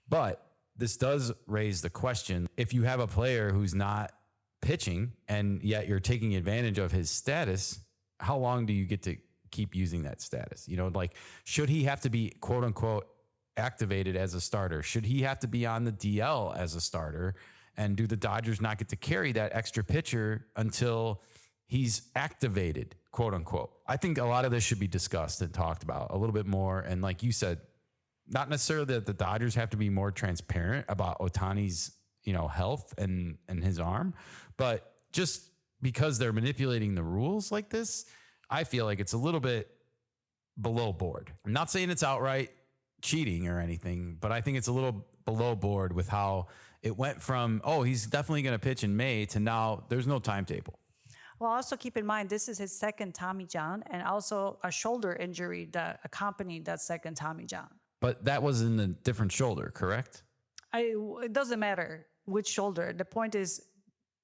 But this does raise the question, if you have a player who's not pitching and yet you're taking advantage of his status, how long do you get to keep using that status? You know, like, should he have to be quote unquote activated as a starter? Should he have to be on the DL as a starter? And do the Dodgers not get to carry that extra pitcher until he's activated, quote unquote? I think a lot of this should be discussed and talked about a little bit more. And like you said, not necessarily that the Dodgers have to be more transparent about Ohtani's, health and his arm, but just because they're manipulating the rules like this, I feel like it's a little bit below board. I'm not saying it's outright cheating or anything, but I think it's a little below board with how it went from, he's definitely going to pitch in May to now there's no timetable. Well, also keep in mind, this is his second Tommy John and also a shoulder injury that accompanied that second Tommy John. But that was in a different shoulder, correct? It doesn't matter which shoulder. The point is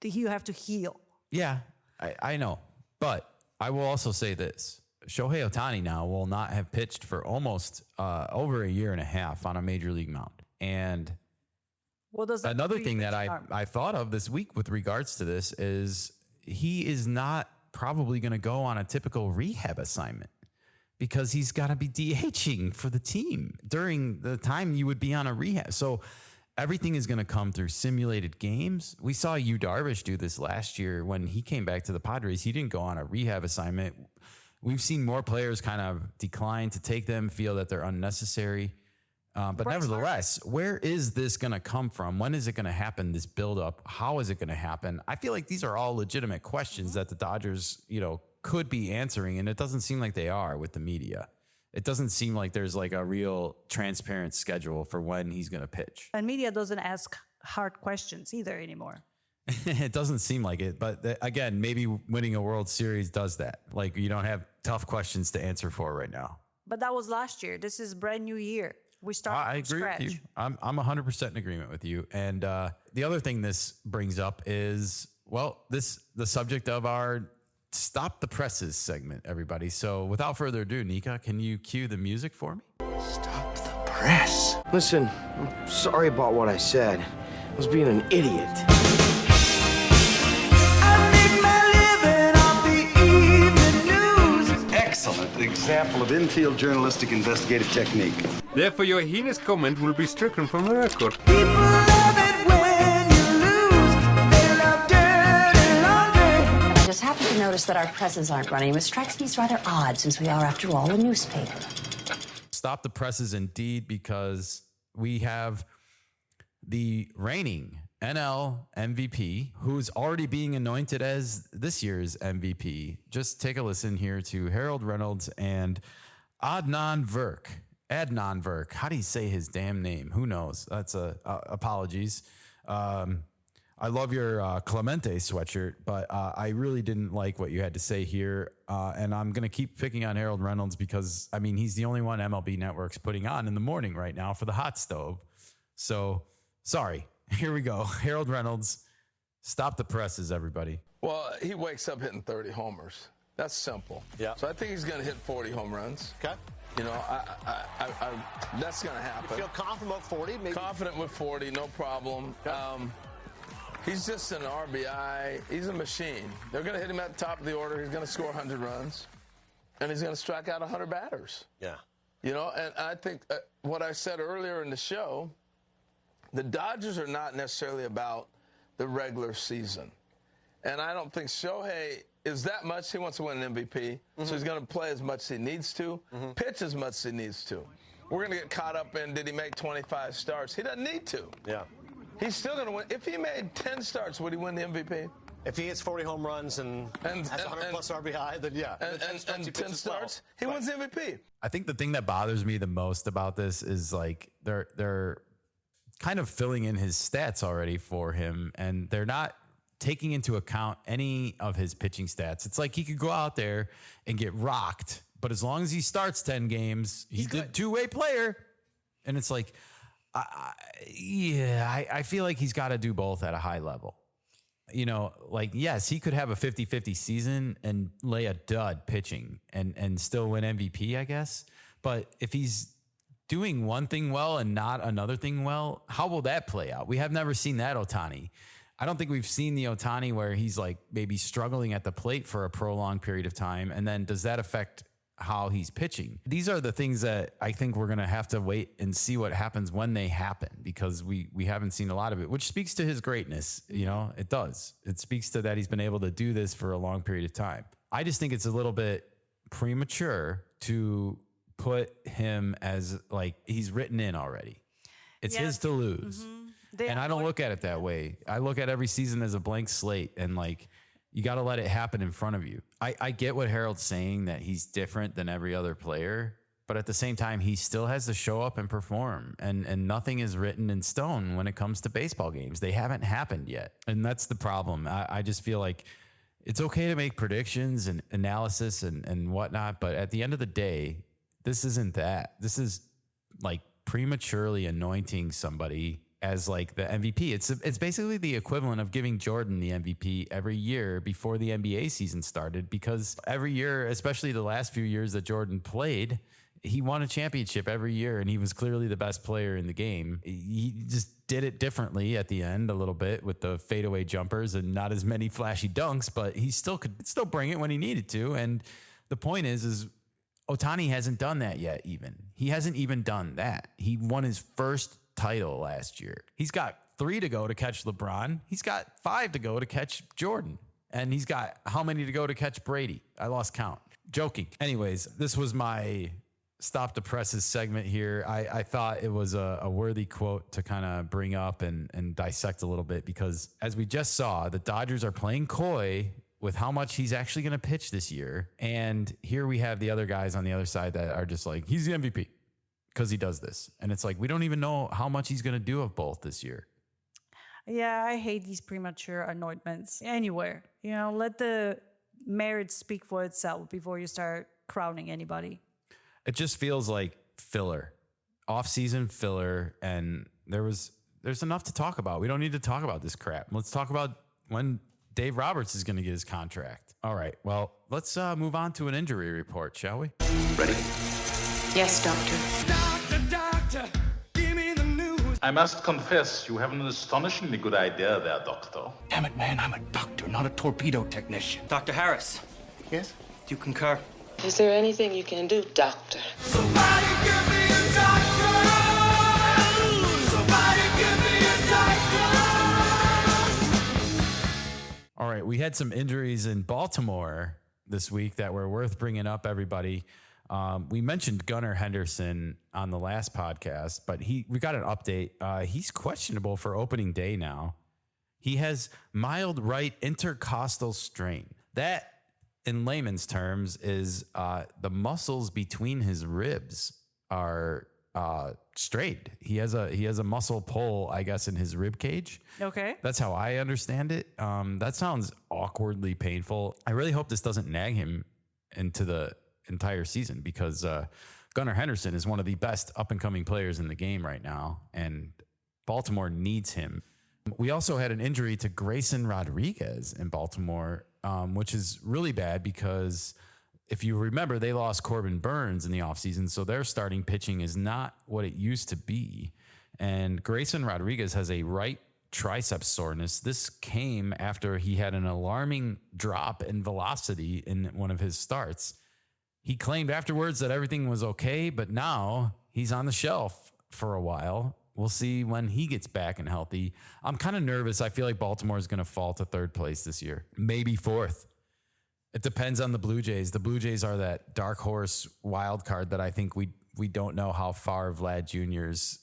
you have to heal. Yeah, I know. But I will also say this. Shohei Ohtani now will not have pitched for almost over a year and a half on a major league mound. And another thing that I thought of this week with regards to this is he is not probably going to go on a typical rehab assignment because he's got to be DHing for the team during the time you would be on a rehab. So everything is going to come through simulated games. We saw Yu Darvish do this last year when he came back to the Padres. He didn't go on a rehab assignment. We've seen more players kind of decline to take them, feel that they're unnecessary. But nevertheless, where is this going to come from? When is it going to happen, this buildup? How is it going to happen? I feel like these are all legitimate questions that the Dodgers, could be answering, and it doesn't seem like they are with the media. It doesn't seem like there's like a real transparent schedule for when he's going to pitch. And media doesn't ask hard questions either anymore. It doesn't seem like it. But again, maybe winning a World Series does that. Like you don't have tough questions to answer for right now. But that was last year. This is a brand new year. We start I agree scratch. with you. I'm 100% in agreement with you. And the other thing this brings up is, the subject of our Stop the Presses segment, everybody. So without further ado, Nikka, can you cue the music for me? Stop the press. Listen, I'm sorry about what I said. I was being an idiot. Excellent example of infield journalistic investigative technique. Therefore, your heinous comment will be stricken from the record. I just happen to notice that our presses aren't running, which strikes me as rather odd since we are, after all, a newspaper. Stop the presses indeed, because we have the reigning NL MVP, who's already being anointed as this year's MVP. Just take a listen here to Harold Reynolds and Adnan Virk. How do you say his damn name? Who knows? That's apologies. I love your Clemente sweatshirt, but I really didn't like what you had to say here. And I'm going to keep picking on Harold Reynolds because, he's the only one MLB Network's putting on in the morning right now for the hot stove. So, sorry. Here we go. Harold Reynolds, Stop the presses, everybody. Well, he wakes up hitting 30 homers. That's simple. Yeah. So I think he's going to hit 40 home runs. Okay. You know, that's going to happen. You feel confident about 40? Maybe? Confident with 40, no problem. Okay. He's just an RBI. He's a machine. They're going to hit him at the top of the order. He's going to score 100 runs. And he's going to strike out 100 batters. Yeah. You know, and I think what I said earlier in the show, the Dodgers are not necessarily about the regular season. And I don't think Shohei is that much. He wants to win an MVP, so he's going to play as much as he needs to, pitch as much as he needs to. We're going to get caught up in, did he make 25 starts? He doesn't need to. Yeah. He's still going to win. If he made 10 starts, would he win the MVP? If he hits 40 home runs and has 100-plus RBI, then yeah. And 10 starts, he wins the MVP. I think the thing that bothers me the most about this is like they're kind of filling in his stats already for him, and they're not taking into account any of his pitching stats. It's like he could go out there and get rocked, but as long as he starts 10 games, he's a two-way player. And it's like, I feel like he's got to do both at a high level. You know, like, yes, he could have a 50-50 season and lay a dud pitching and still win MVP, I guess. But if he's doing one thing well and not another thing well, how will that play out? We have never seen that Ohtani. I don't think we've seen the Ohtani where he's like maybe struggling at the plate for a prolonged period of time. And then does that affect how he's pitching? These are the things that I think we're going to have to wait and see what happens when they happen, because we haven't seen a lot of it, which speaks to his greatness. You know, it does. It speaks to that he's been able to do this for a long period of time. I just think it's a little bit premature to put him as like he's written in already. It's his to lose. And I don't look at it that way. I look at every season as a blank slate, and like, you got to let it happen in front of you. I get what Harold's saying, that he's different than every other player, but at the same time, he still has to show up and perform, and nothing is written in stone when it comes to baseball games. They haven't happened yet. And that's the problem. I just feel like it's okay to make predictions and analysis and whatnot, but at the end of the day, this isn't that. This is like prematurely anointing somebody as like the MVP. It's basically the equivalent of giving Jordan the MVP every year before the NBA season started, because every year, especially the last few years that Jordan played, he won a championship every year, and he was clearly the best player in the game. He just did it differently at the end a little bit with the fadeaway jumpers and not as many flashy dunks, but he still could bring it when he needed to. And the point is Ohtani hasn't done that yet. He hasn't even done that. He won his first title last year. He's got 3 to go to catch LeBron. He's got 5 to go to catch Jordan. And he's got how many to go to catch Brady? I lost count. Joking. Anyways, this was my Stop the Presses segment here. I thought it was a worthy quote to kind of bring up and dissect a little bit, because as we just saw, the Dodgers are playing coy with how much he's actually going to pitch this year. And here we have the other guys on the other side that are just like, he's the MVP because he does this. And it's like, we don't even know how much he's going to do of both this year. Yeah, I hate these premature anointments anywhere. You know, let the merit speak for itself before you start crowning anybody. It just feels like filler, off-season filler. And there's enough to talk about. We don't need to talk about this crap. Let's talk about when Dave Roberts is going to get his contract. All right, well, let's move on to an injury report, shall we? Ready? Yes, doctor. Doctor, give me the news. I must confess, you have an astonishingly good idea there, Doctor. Damn it, man, I'm a doctor, not a torpedo technician. Dr. Harris. Yes? Do you concur? Is there anything you can do, doctor? Somebody give me a doctor! Somebody give me a doctor! All right, we had some injuries in Baltimore this week that were worth bringing up, everybody. We mentioned Gunnar Henderson on the last podcast, but we got an update. He's questionable for opening day now. He has mild right intercostal strain. That, in layman's terms, is the muscles between his ribs are strained. He has a muscle pull, I guess, in his rib cage. Okay. That's how I understand it. That sounds awkwardly painful. I really hope this doesn't nag him into the entire season, because Gunnar Henderson is one of the best up-and-coming players in the game right now, and Baltimore needs him. We also had an injury to Grayson Rodriguez in Baltimore, which is really bad because if you remember, they lost Corbin Burns in the offseason, so their starting pitching is not what it used to be. And Grayson Rodriguez has a right tricep soreness. This came after he had an alarming drop in velocity in one of his starts. He claimed afterwards that everything was okay, but now he's on the shelf for a while. We'll see when he gets back and healthy. I'm kind of nervous. I feel like Baltimore is going to fall to third place this year, maybe fourth. It depends on the Blue Jays. The Blue Jays are that dark horse wild card that I think we don't know how far Vlad Jr.'s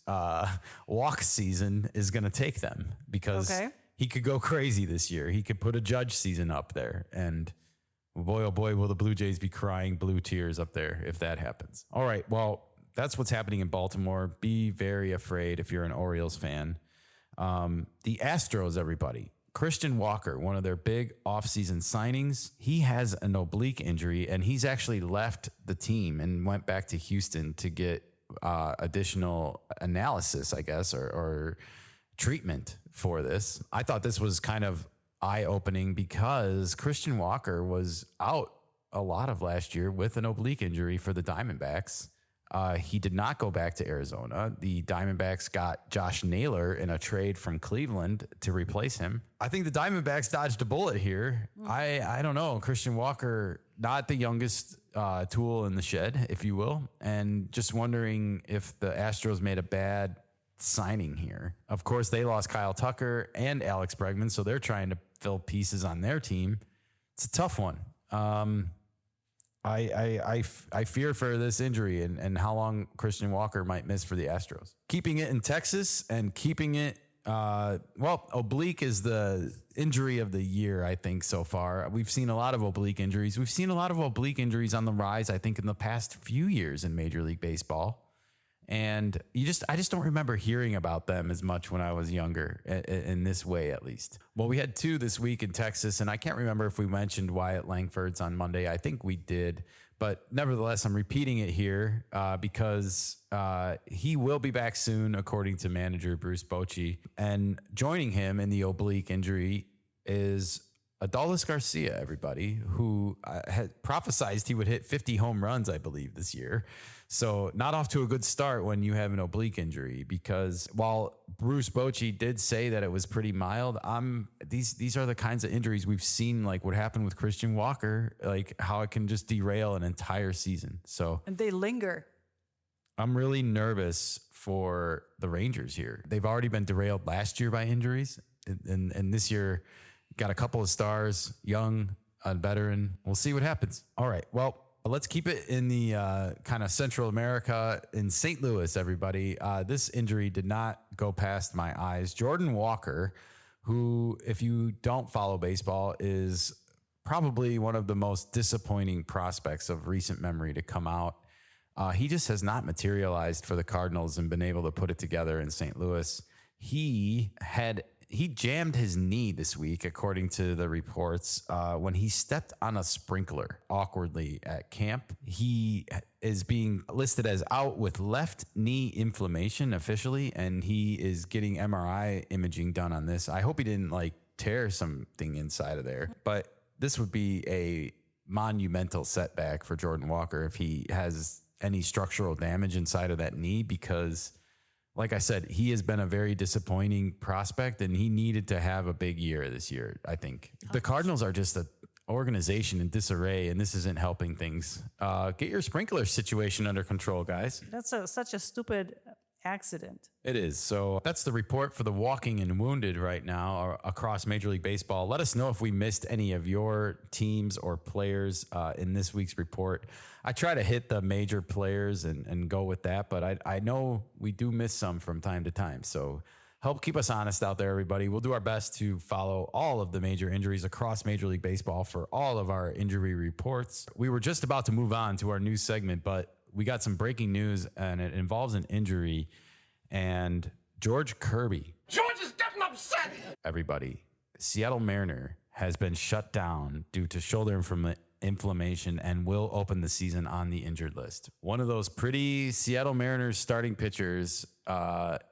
walk season is going to take them, because he could go crazy this year. He could put a Judge season up there, and boy, oh boy, will the Blue Jays be crying blue tears up there if that happens. All right, well, that's what's happening in Baltimore. Be very afraid if you're an Orioles fan. The Astros, everybody. Christian Walker, one of their big offseason signings, he has an oblique injury, and he's actually left the team and went back to Houston to get additional analysis, I guess, or treatment for this. I thought this was kind of eye-opening because Christian Walker was out a lot of last year with an oblique injury for the Diamondbacks. He did not go back to Arizona. The Diamondbacks got Josh Naylor in a trade from Cleveland to replace him. I think the Diamondbacks dodged a bullet here. I don't know. Christian Walker, not the youngest tool in the shed, if you will, and just wondering if the Astros made a bad signing here. Of course, they lost Kyle Tucker and Alex Bregman, so they're trying to fill pieces on their team. It's a tough one. I fear for this injury and how long Christian Walker might miss for the Astros. Keeping it in Texas and keeping it, oblique is the injury of the year, I think, so far. We've seen a lot of oblique injuries. We've seen a lot of oblique injuries on the rise, I think, in the past few years in Major League Baseball. And I just don't remember hearing about them as much when I was younger, in this way, at least. Well, we had 2 this week in Texas, and I can't remember if we mentioned Wyatt Langford's on Monday. I think we did, but nevertheless, I'm repeating it here because he will be back soon, according to manager Bruce Bochy. And joining him in the oblique injury is Adolis Garcia, everybody, who had prophesized he would hit 50 home runs, I believe, this year. So not off to a good start when you have an oblique injury, because while Bruce Bochy did say that it was pretty mild, these are the kinds of injuries we've seen, like what happened with Christian Walker, like how it can just derail an entire season. So and they linger. I'm really nervous for the Rangers here. They've already been derailed last year by injuries, and this year got a couple of stars, young, a veteran. We'll see what happens. All right, well, let's keep it in the kind of Central America in St. Louis, everybody. This injury did not go past my eyes. Jordan Walker, who, if you don't follow baseball, is probably one of the most disappointing prospects of recent memory to come out. He just has not materialized for the Cardinals and been able to put it together in St. Louis. He jammed his knee this week, according to the reports, when he stepped on a sprinkler awkwardly at camp. He is being listed as out with left knee inflammation officially, and he is getting MRI imaging done on this. I hope he didn't tear something inside of there, but this would be a monumental setback for Jordan Walker if he has any structural damage inside of that knee, because like I said, he has been a very disappointing prospect, and he needed to have a big year this year, I think. The Cardinals are just an organization in disarray, and this isn't helping things. Get your sprinkler situation under control, guys. That's such a stupid accident. It is. So that's the report for the walking and wounded right now across Major League Baseball. Let us know if we missed any of your teams or players in this week's report. I try to hit the major players and go with that, but I know we do miss some from time to time. So help keep us honest out there, everybody. We'll do our best to follow all of the major injuries across Major League Baseball for all of our injury reports. We were just about to move on to our new segment, but we got some breaking news, and it involves an injury. And George Kirby. George is getting upset! Everybody, Seattle Mariner has been shut down due to shoulder inflammation and will open the season on the injured list. One of those pretty Seattle Mariners starting pitchers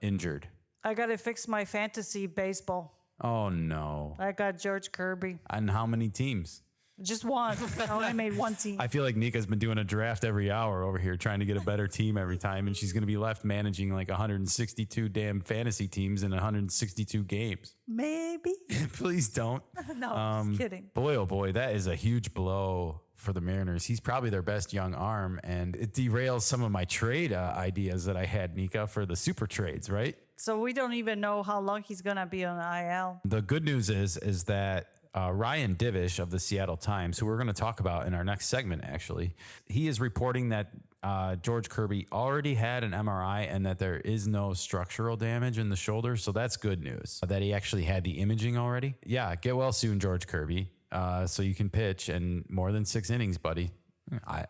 injured. I got to fix my fantasy baseball. Oh, no. I got George Kirby. And how many teams? Just one. I only made one team. I feel like Nikka's been doing a draft every hour over here trying to get a better team every time, and she's going to be left managing like 162 damn fantasy teams in 162 games. Maybe. Please don't. No, just kidding. Boy, oh boy, that is a huge blow for the Mariners. He's probably their best young arm, and it derails some of my trade ideas that I had, Nikka, for the super trades, right? So we don't even know how long he's going to be on IL. The good news is that Ryan Divish of the Seattle Times, who we're going to talk about in our next segment, actually, he is reporting that George Kirby already had an MRI and that there is no structural damage in the shoulder. So that's good news that he actually had the imaging already. Yeah, get well soon, George Kirby, so you can pitch in more than 6 innings, buddy. I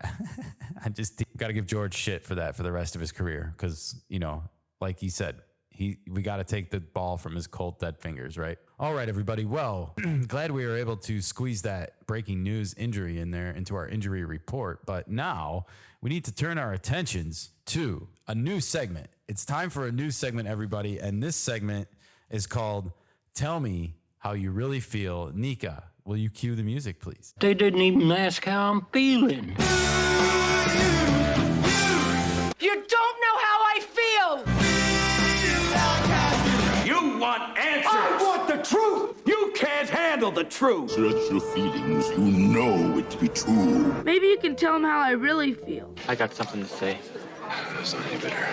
just got to give George shit for that for the rest of his career because, you know, like he said, we got to take the ball from his cold, dead fingers, right? All right, everybody. Well, glad we were able to squeeze that breaking news injury in there into our injury report. But now we need to turn our attentions to a new segment. It's time for a new segment, everybody. And this segment is called Tell Me How You Really Feel. Nikka, will you cue the music, please? They didn't even ask how I'm feeling. You don't know how I feel! You want answers! I want the truth! You can't handle the truth! Search your feelings. You know it to be true. Maybe you can tell them how I really feel. I got something to say. That's not any better.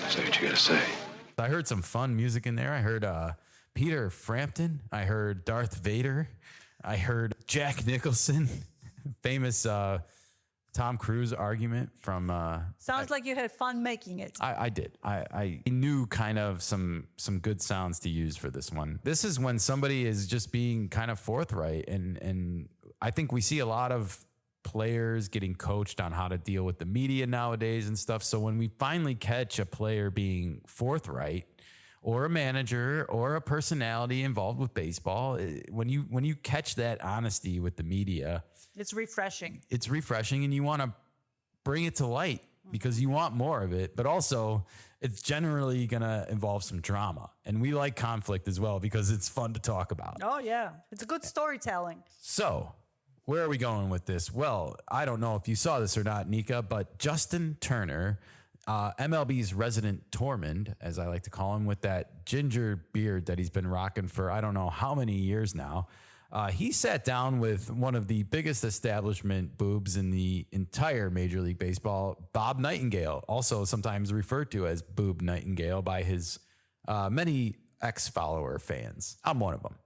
Say what you gotta say. I heard some fun music in there. I heard Peter Frampton. I heard Darth Vader. I heard Jack Nicholson, famous Tom Cruise argument from. Sounds like you had fun making it. I did. I knew kind of some good sounds to use for this one. This is when somebody is just being kind of forthright, and I think we see a lot of players getting coached on how to deal with the media nowadays and stuff. So when we finally catch a player being forthright, or a manager, or a personality involved with baseball, when you catch that honesty with the media, it's refreshing. It's refreshing, and you want to bring it to light because you want more of it. But also, it's generally going to involve some drama, and we like conflict as well because it's fun to talk about. Oh yeah, it's good storytelling. So, where are we going with this? Well, I don't know if you saw this or not, Nikka, but Justin Turner, MLB's resident Tormund, as I like to call him, with that ginger beard that he's been rocking for I don't know how many years now. He sat down with one of the biggest establishment boobs in the entire Major League Baseball, Bob Nightingale, also sometimes referred to as Boob Nightingale by his many ex-follower fans. I'm one of them.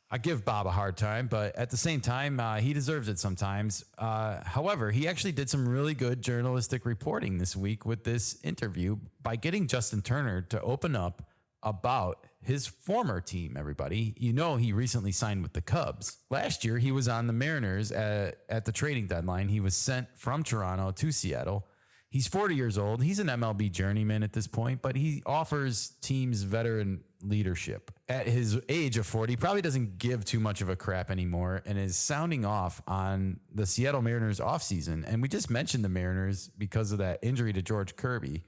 I give Bob a hard time, but at the same time, he deserves it sometimes. However, he actually did some really good journalistic reporting this week with this interview by getting Justin Turner to open up about his former team, everybody. You know, he recently signed with the Cubs. Last year, he was on the Mariners at the trading deadline. He was sent from Toronto to Seattle. He's 40 years old. He's an MLB journeyman at this point, but he offers teams veteran leadership. At his age of 40, he probably doesn't give too much of a crap anymore and is sounding off on the Seattle Mariners offseason. And we just mentioned the Mariners because of that injury to George Kirby.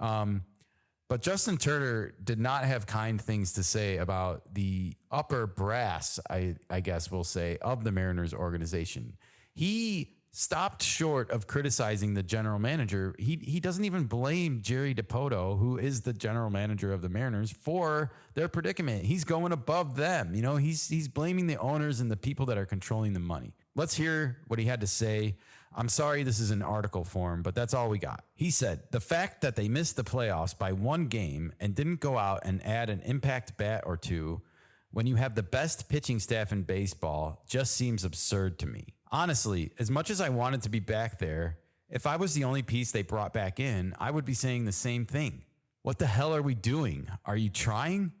But Justin Turner did not have kind things to say about the upper brass, I guess we'll say, of the Mariners organization. He stopped short of criticizing the general manager. He doesn't even blame Jerry DiPoto, who is the general manager of the Mariners, for their predicament. He's going above them. You know, he's blaming the owners and the people that are controlling the money. Let's hear what he had to say. I'm sorry this is in article form, but that's all we got. He said, the fact that they missed the playoffs by one game and didn't go out and add an impact bat or two when you have the best pitching staff in baseball just seems absurd to me. Honestly, as much as I wanted to be back there, if I was the only piece they brought back in, I would be saying the same thing. What the hell are we doing? Are you trying?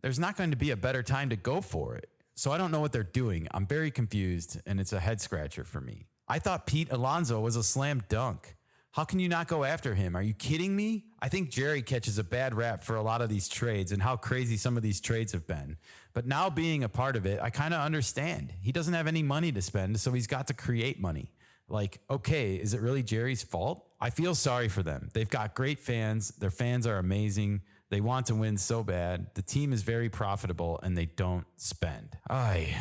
There's not going to be a better time to go for it. So I don't know what they're doing. I'm very confused, and it's a head scratcher for me. I thought Pete Alonso was a slam dunk. How can you not go after him? Are you kidding me? I think Jerry catches a bad rap for a lot of these trades and how crazy some of these trades have been. But now being a part of it, I kind of understand. He doesn't have any money to spend, so he's got to create money. Like, okay, is it really Jerry's fault? I feel sorry for them. They've got great fans. Their fans are amazing. They want to win so bad. The team is very profitable and they don't spend. I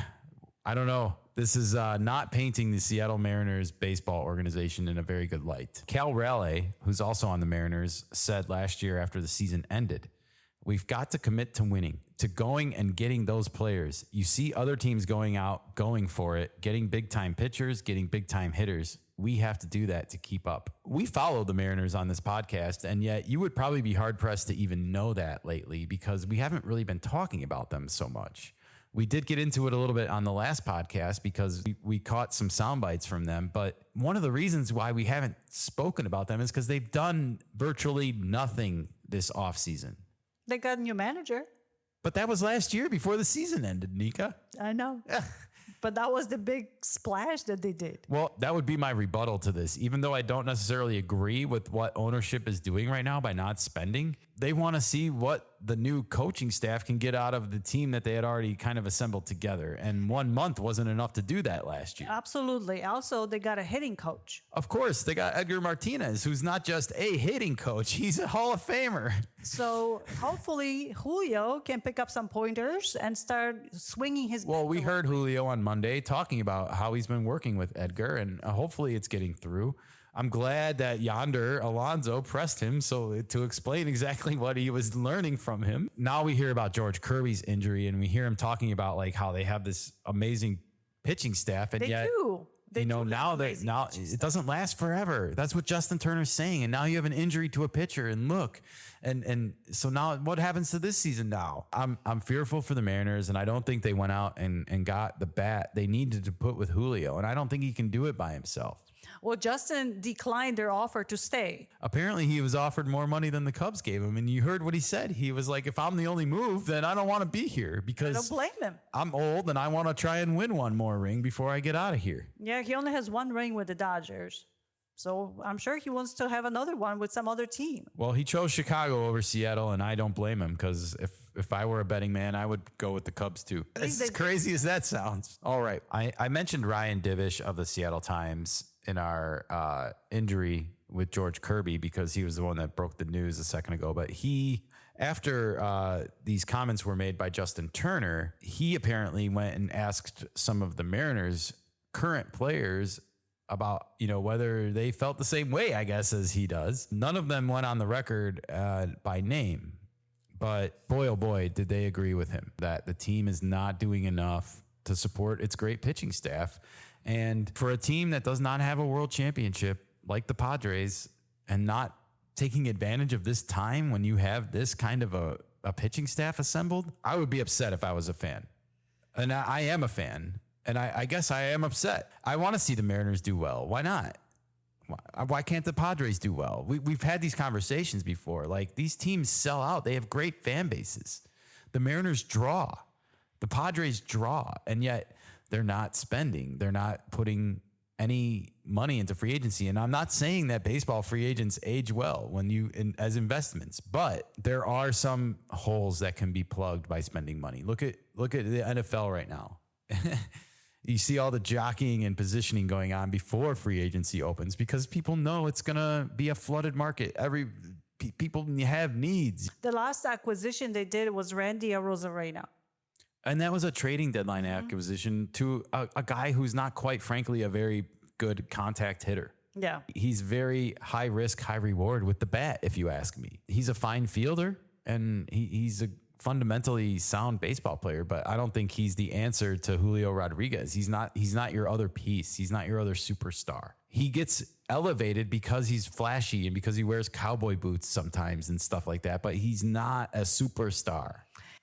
don't know. This is not painting the Seattle Mariners baseball organization in a very good light. Cal Raleigh, who's also on the Mariners, said last year after the season ended, we've got to commit to winning, to going and getting those players. You see other teams going out, going for it, getting big-time pitchers, getting big-time hitters. We have to do that to keep up. We follow the Mariners on this podcast, and yet you would probably be hard-pressed to even know that lately because we haven't really been talking about them so much. We did get into it a little bit on the last podcast because we caught some sound bites from them. But one of the reasons why we haven't spoken about them is because they've done virtually nothing this offseason. They got a new manager. But that was last year before the season ended, Nikka. I know. But that was the big splash that they did. Well, that would be my rebuttal to this. Even though I don't necessarily agree with what ownership is doing right now by not spending, they want to see what the new coaching staff can get out of the team that they had already kind of assembled together. And 1 month wasn't enough to do that last year. Absolutely. Also, they got a hitting coach. Of course, they got Edgar Martinez, who's not just a hitting coach. He's a Hall of Famer. So hopefully Julio can pick up some pointers and start swinging his bat. Well, we heard Julio on Monday talking about how he's been working with Edgar, and hopefully it's getting through. I'm glad that Yonder Alonso pressed him to explain exactly what he was learning from him. Now we hear about George Kirby's injury, and we hear him talking about like how they have this amazing pitching staff, and now it doesn't last forever. That's what Justin Turner's saying. And now you have an injury to a pitcher, and look, and so now what happens to this season now? I'm fearful for the Mariners, and I don't think they went out and got the bat they needed to put with Julio, and I don't think he can do it by himself. Well, Justin declined their offer to stay. Apparently, he was offered more money than the Cubs gave him. And you heard what he said. He was like, if I'm the only move, then I don't want to be here because I don't blame him. I'm old and I want to try and win one more ring before I get out of here. Yeah, he only has one ring with the Dodgers. So I'm sure he wants to have another one with some other team. Well, he chose Chicago over Seattle, and I don't blame him because if I were a betting man, I would go with the Cubs too. As crazy as that sounds. All right. I mentioned Ryan Divish of the Seattle Times in our injury with George Kirby because he was the one that broke the news a second ago. But after these comments were made by Justin Turner, he apparently went and asked some of the Mariners' current players about, whether they felt the same way, I guess, as he does. None of them went on the record by name, but boy, oh boy, did they agree with him that the team is not doing enough to support its great pitching staff. And for a team that does not have a world championship like the Padres and not taking advantage of this time when you have this kind of a pitching staff assembled, I would be upset if I was a fan. And I am a fan. And I guess I am upset. I want to see the Mariners do well. Why not? Why can't the Padres do well? We've had these conversations before. Like, these teams sell out. They have great fan bases. The Mariners draw. The Padres draw. And yet they're not spending. They're not putting any money into free agency. And I'm not saying that baseball free agents age well as investments, but there are some holes that can be plugged by spending money. Look at the NFL right now. You see all the jockeying and positioning going on before free agency opens because people know it's going to be a flooded market. People have needs. The last acquisition they did was Randy Arozarena. And that was a trading deadline acquisition to a guy who's not quite, frankly, a very good contact hitter. Yeah. He's very high risk, high reward with the bat, if you ask me. He's a fine fielder and he's a fundamentally sound baseball player, but I don't think he's the answer to Julio Rodriguez. He's not your other piece. He's not your other superstar. He gets elevated because he's flashy and because he wears cowboy boots sometimes and stuff like that, but he's not a superstar.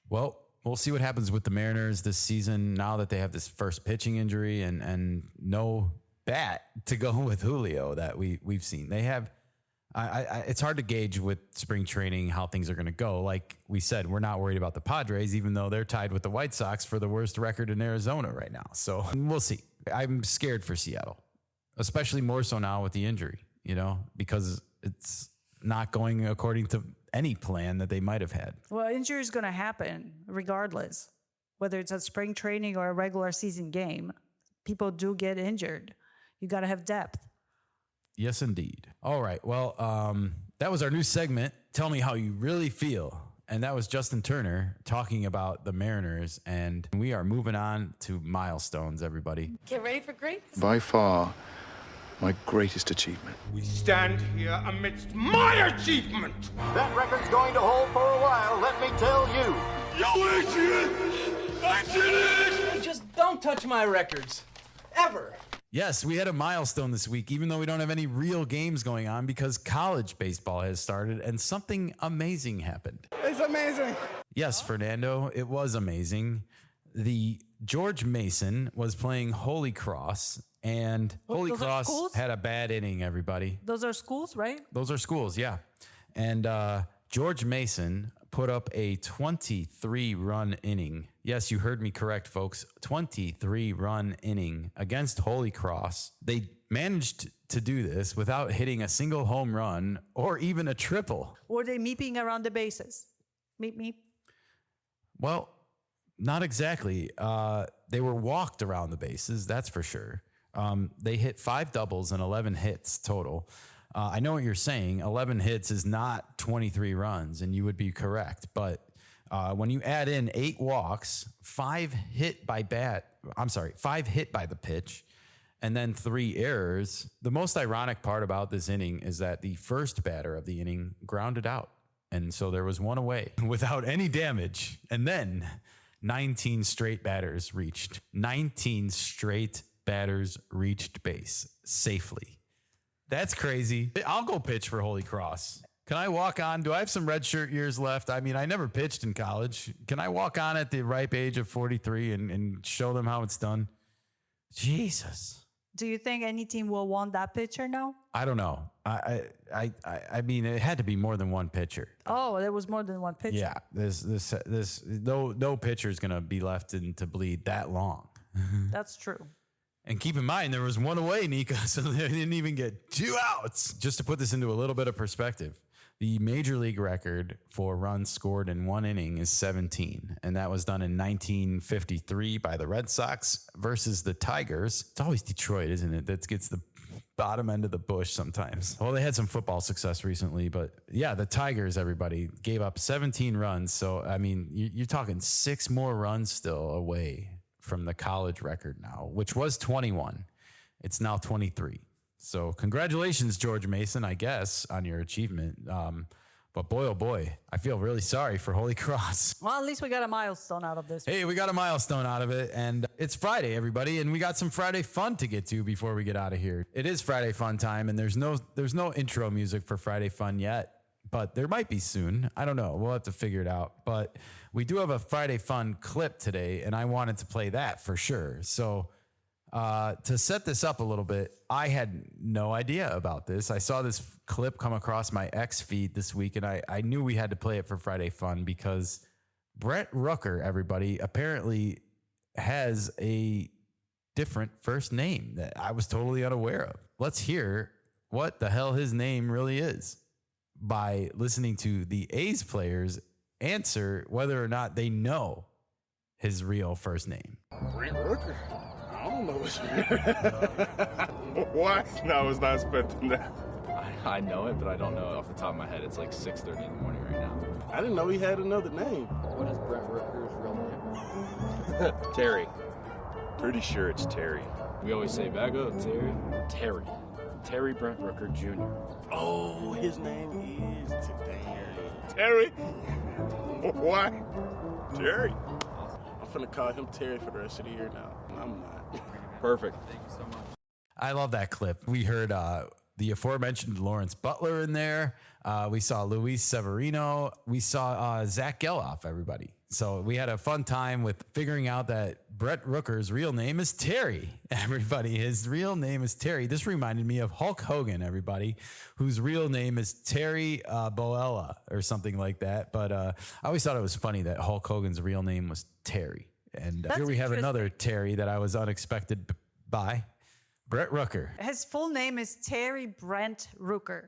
Well, we'll see what happens with the Mariners this season now that they have this first pitching injury and no bat to go with Julio that we've seen. They have it's hard to gauge with spring training how things are going to go. Like we said, we're not worried about the Padres, even though they're tied with the White Sox for the worst record in Arizona right now. So we'll see. I'm scared for Seattle, especially more so now with the injury, because it's not going according to any plan that they might have had. Well, injury is going to happen regardless, whether it's a spring training or a regular season game. People do get injured. You got to have depth. Yes, indeed. All right. Well, that was our new segment. Tell me how you really feel. And that was Justin Turner talking about the Mariners. And we are moving on to milestones, everybody. Get ready for greatness. By far, my greatest achievement. We stand here amidst my achievement. That record's going to hold for a while, let me tell you. Yo, Adrian! I did it! Just don't touch my records. Ever. Yes, we had a milestone this week, even though we don't have any real games going on because college baseball has started and something amazing happened. It's amazing. Yes, Fernando, it was amazing. The George Mason was playing Holy Cross, and Holy Cross had a bad inning, everybody. Those are schools, right? Those are schools, yeah. And George Mason put up a 23-run inning. Yes, you heard me correct, folks. 23-run inning against Holy Cross. They managed to do this without hitting a single home run or even a triple. Were they meeping around the bases? Meep, meep. Well, not exactly. They were walked around the bases, that's for sure. They hit 5 doubles and 11 hits total. I know what you're saying. 11 hits is not 23 runs, and you would be correct. But when you add in 8 walks, 5 hit by the pitch, and then 3 errors, the most ironic part about this inning is that the first batter of the inning grounded out. And so there was 1 away without any damage. And then 19 straight batters reached. 19 straight batters reached base safely. That's crazy. I'll go pitch for Holy Cross. Can I walk on? Do I have some red shirt years left? I mean, I never pitched in college. Can I walk on at the ripe age of 43 and show them how it's done? Jesus. Do you think any team will want that pitcher now? I don't know. I mean, it had to be more than one pitcher. Oh, there was more than one pitcher. Yeah, this no pitcher is gonna be left in to bleed that long. That's true. And keep in mind, there was 1 away, Nikka, so they didn't even get 2 outs. Just to put this into a little bit of perspective, the major league record for runs scored in 1 inning is 17, and that was done in 1953 by the Red Sox versus the Tigers. It's always Detroit, isn't it? That gets the bottom end of the bush sometimes. Well, they had some football success recently, but yeah, the Tigers, everybody, gave up 17 runs. So, I mean, you're talking 6 more runs still away from the college record now, which was 21. It's now 23. So congratulations, George Mason, I guess, on your achievement. But boy, oh boy, I feel really sorry for Holy Cross. Well, at least we got a milestone out of this. Hey, we got a milestone out of it, and it's Friday, everybody, and we got some Friday fun to get to before we get out of here. It is Friday fun time, and there's no intro music for Friday fun yet, but there might be soon. I don't know. We'll have to figure it out. But we do have a Friday fun clip today, and I wanted to play that for sure. So to set this up a little bit, I had no idea about this. I saw this clip come across my X feed this week, and I knew we had to play it for Friday fun because Brett Rooker, everybody, apparently has a different first name that I was totally unaware of. Let's hear what the hell his name really is by listening to the A's players answer whether or not they know his real first name. Brett Rooker? I don't know his What? No, I was not expecting that. I know it, but I don't know it off the top of my head. It's like 6:30 in the morning right now. I didn't know he had another name. What is Brett Rooker's real name? Terry. Pretty sure it's Terry. We always say back up, Terry. Terry Brent Rooker Jr. Oh, his name is Terry. Why? Terry. I'm finna call him Terry for the rest of the year now. I'm not. Perfect. Thank you so much. I love that clip. We heard the aforementioned Lawrence Butler in there. We saw Luis Severino. We saw Zach Geloff, everybody. So we had a fun time with figuring out that Brett Rooker's real name is Terry. Everybody, his real name is Terry. This reminded me of Hulk Hogan, everybody, whose real name is Terry Boella or something like that. But I always thought it was funny that Hulk Hogan's real name was Terry. And here we have another Terry that I was unexpected by, Brett Rooker. His full name is Terry Brent Rooker.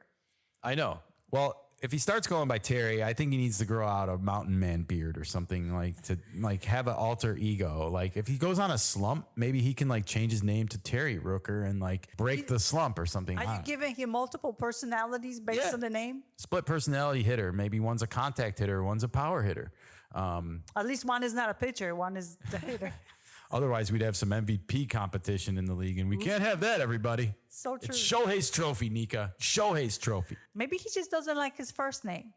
I know. Well, if he starts going by Terry, I think he needs to grow out a mountain man beard or something, like to like have an alter ego. Like if he goes on a slump, maybe he can like change his name to Terry Rooker and like break the slump or something. Are you giving him multiple personalities based on the name? Split personality hitter. Maybe one's a contact hitter, one's a power hitter. At least one is not a pitcher, one is the hitter. Otherwise, we'd have some MVP competition in the league, and we can't have that, everybody. So true. It's Shohei's trophy, Nikka. Shohei's trophy. Maybe he just doesn't like his first name.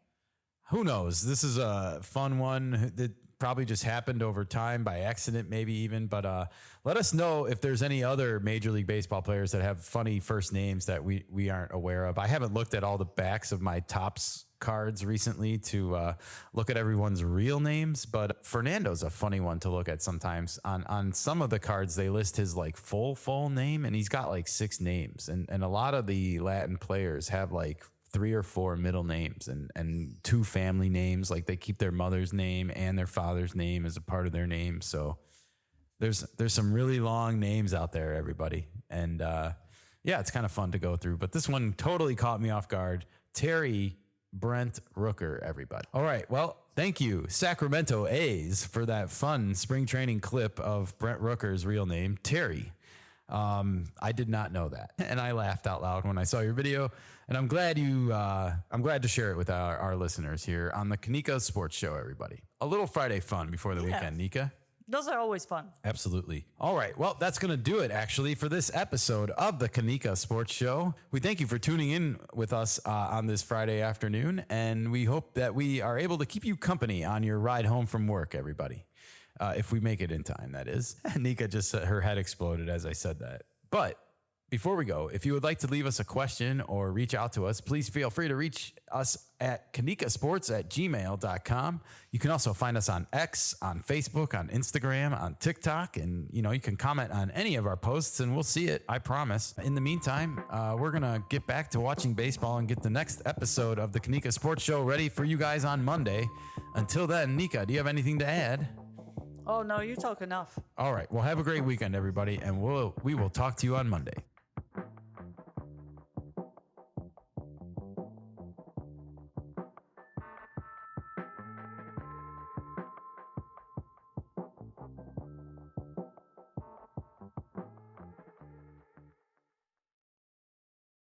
Who knows? This is a fun one that probably just happened over time by accident, maybe even. But let us know if there's any other Major League Baseball players that have funny first names that we aren't aware of. I haven't looked at all the backs of my Topps cards recently to look at everyone's real names, but Fernando's a funny one to look at sometimes. On some of the cards, they list his like full name, and he's got like 6 names. And a lot of the Latin players have like 3 or 4 middle names and 2 family names. Like they keep their mother's name and their father's name as a part of their name. So there's some really long names out there, everybody. And yeah, it's kind of fun to go through. But this one totally caught me off guard. Terry Brent Rooker, everybody. All right. Well, thank you, Sacramento A's, for that fun spring training clip of Brent Rooker's real name, Terry. I did not know that, and I laughed out loud when I saw your video. And I'm glad to share it with our listeners here on the Nikka Sports Show. Everybody, a little Friday fun before the weekend, Nikka. Those are always fun. Absolutely. All right. Well, that's going to do it, actually, for this episode of the Nikka Sports Show. We thank you for tuning in with us on this Friday afternoon, and we hope that we are able to keep you company on your ride home from work, everybody. If we make it in time, that is. Nikka just, her head exploded as I said that. But before we go, if you would like to leave us a question or reach out to us, please feel free to reach us at kanikkasports@gmail.com. You can also find us on X, on Facebook, on Instagram, on TikTok, and you can comment on any of our posts and we'll see it, I promise. In the meantime, we're going to get back to watching baseball and get the next episode of the Nikka Sports Show ready for you guys on Monday. Until then, Nikka, do you have anything to add? Oh, no, you talk enough. All right. Well, have a great weekend, everybody, and we will talk to you on Monday.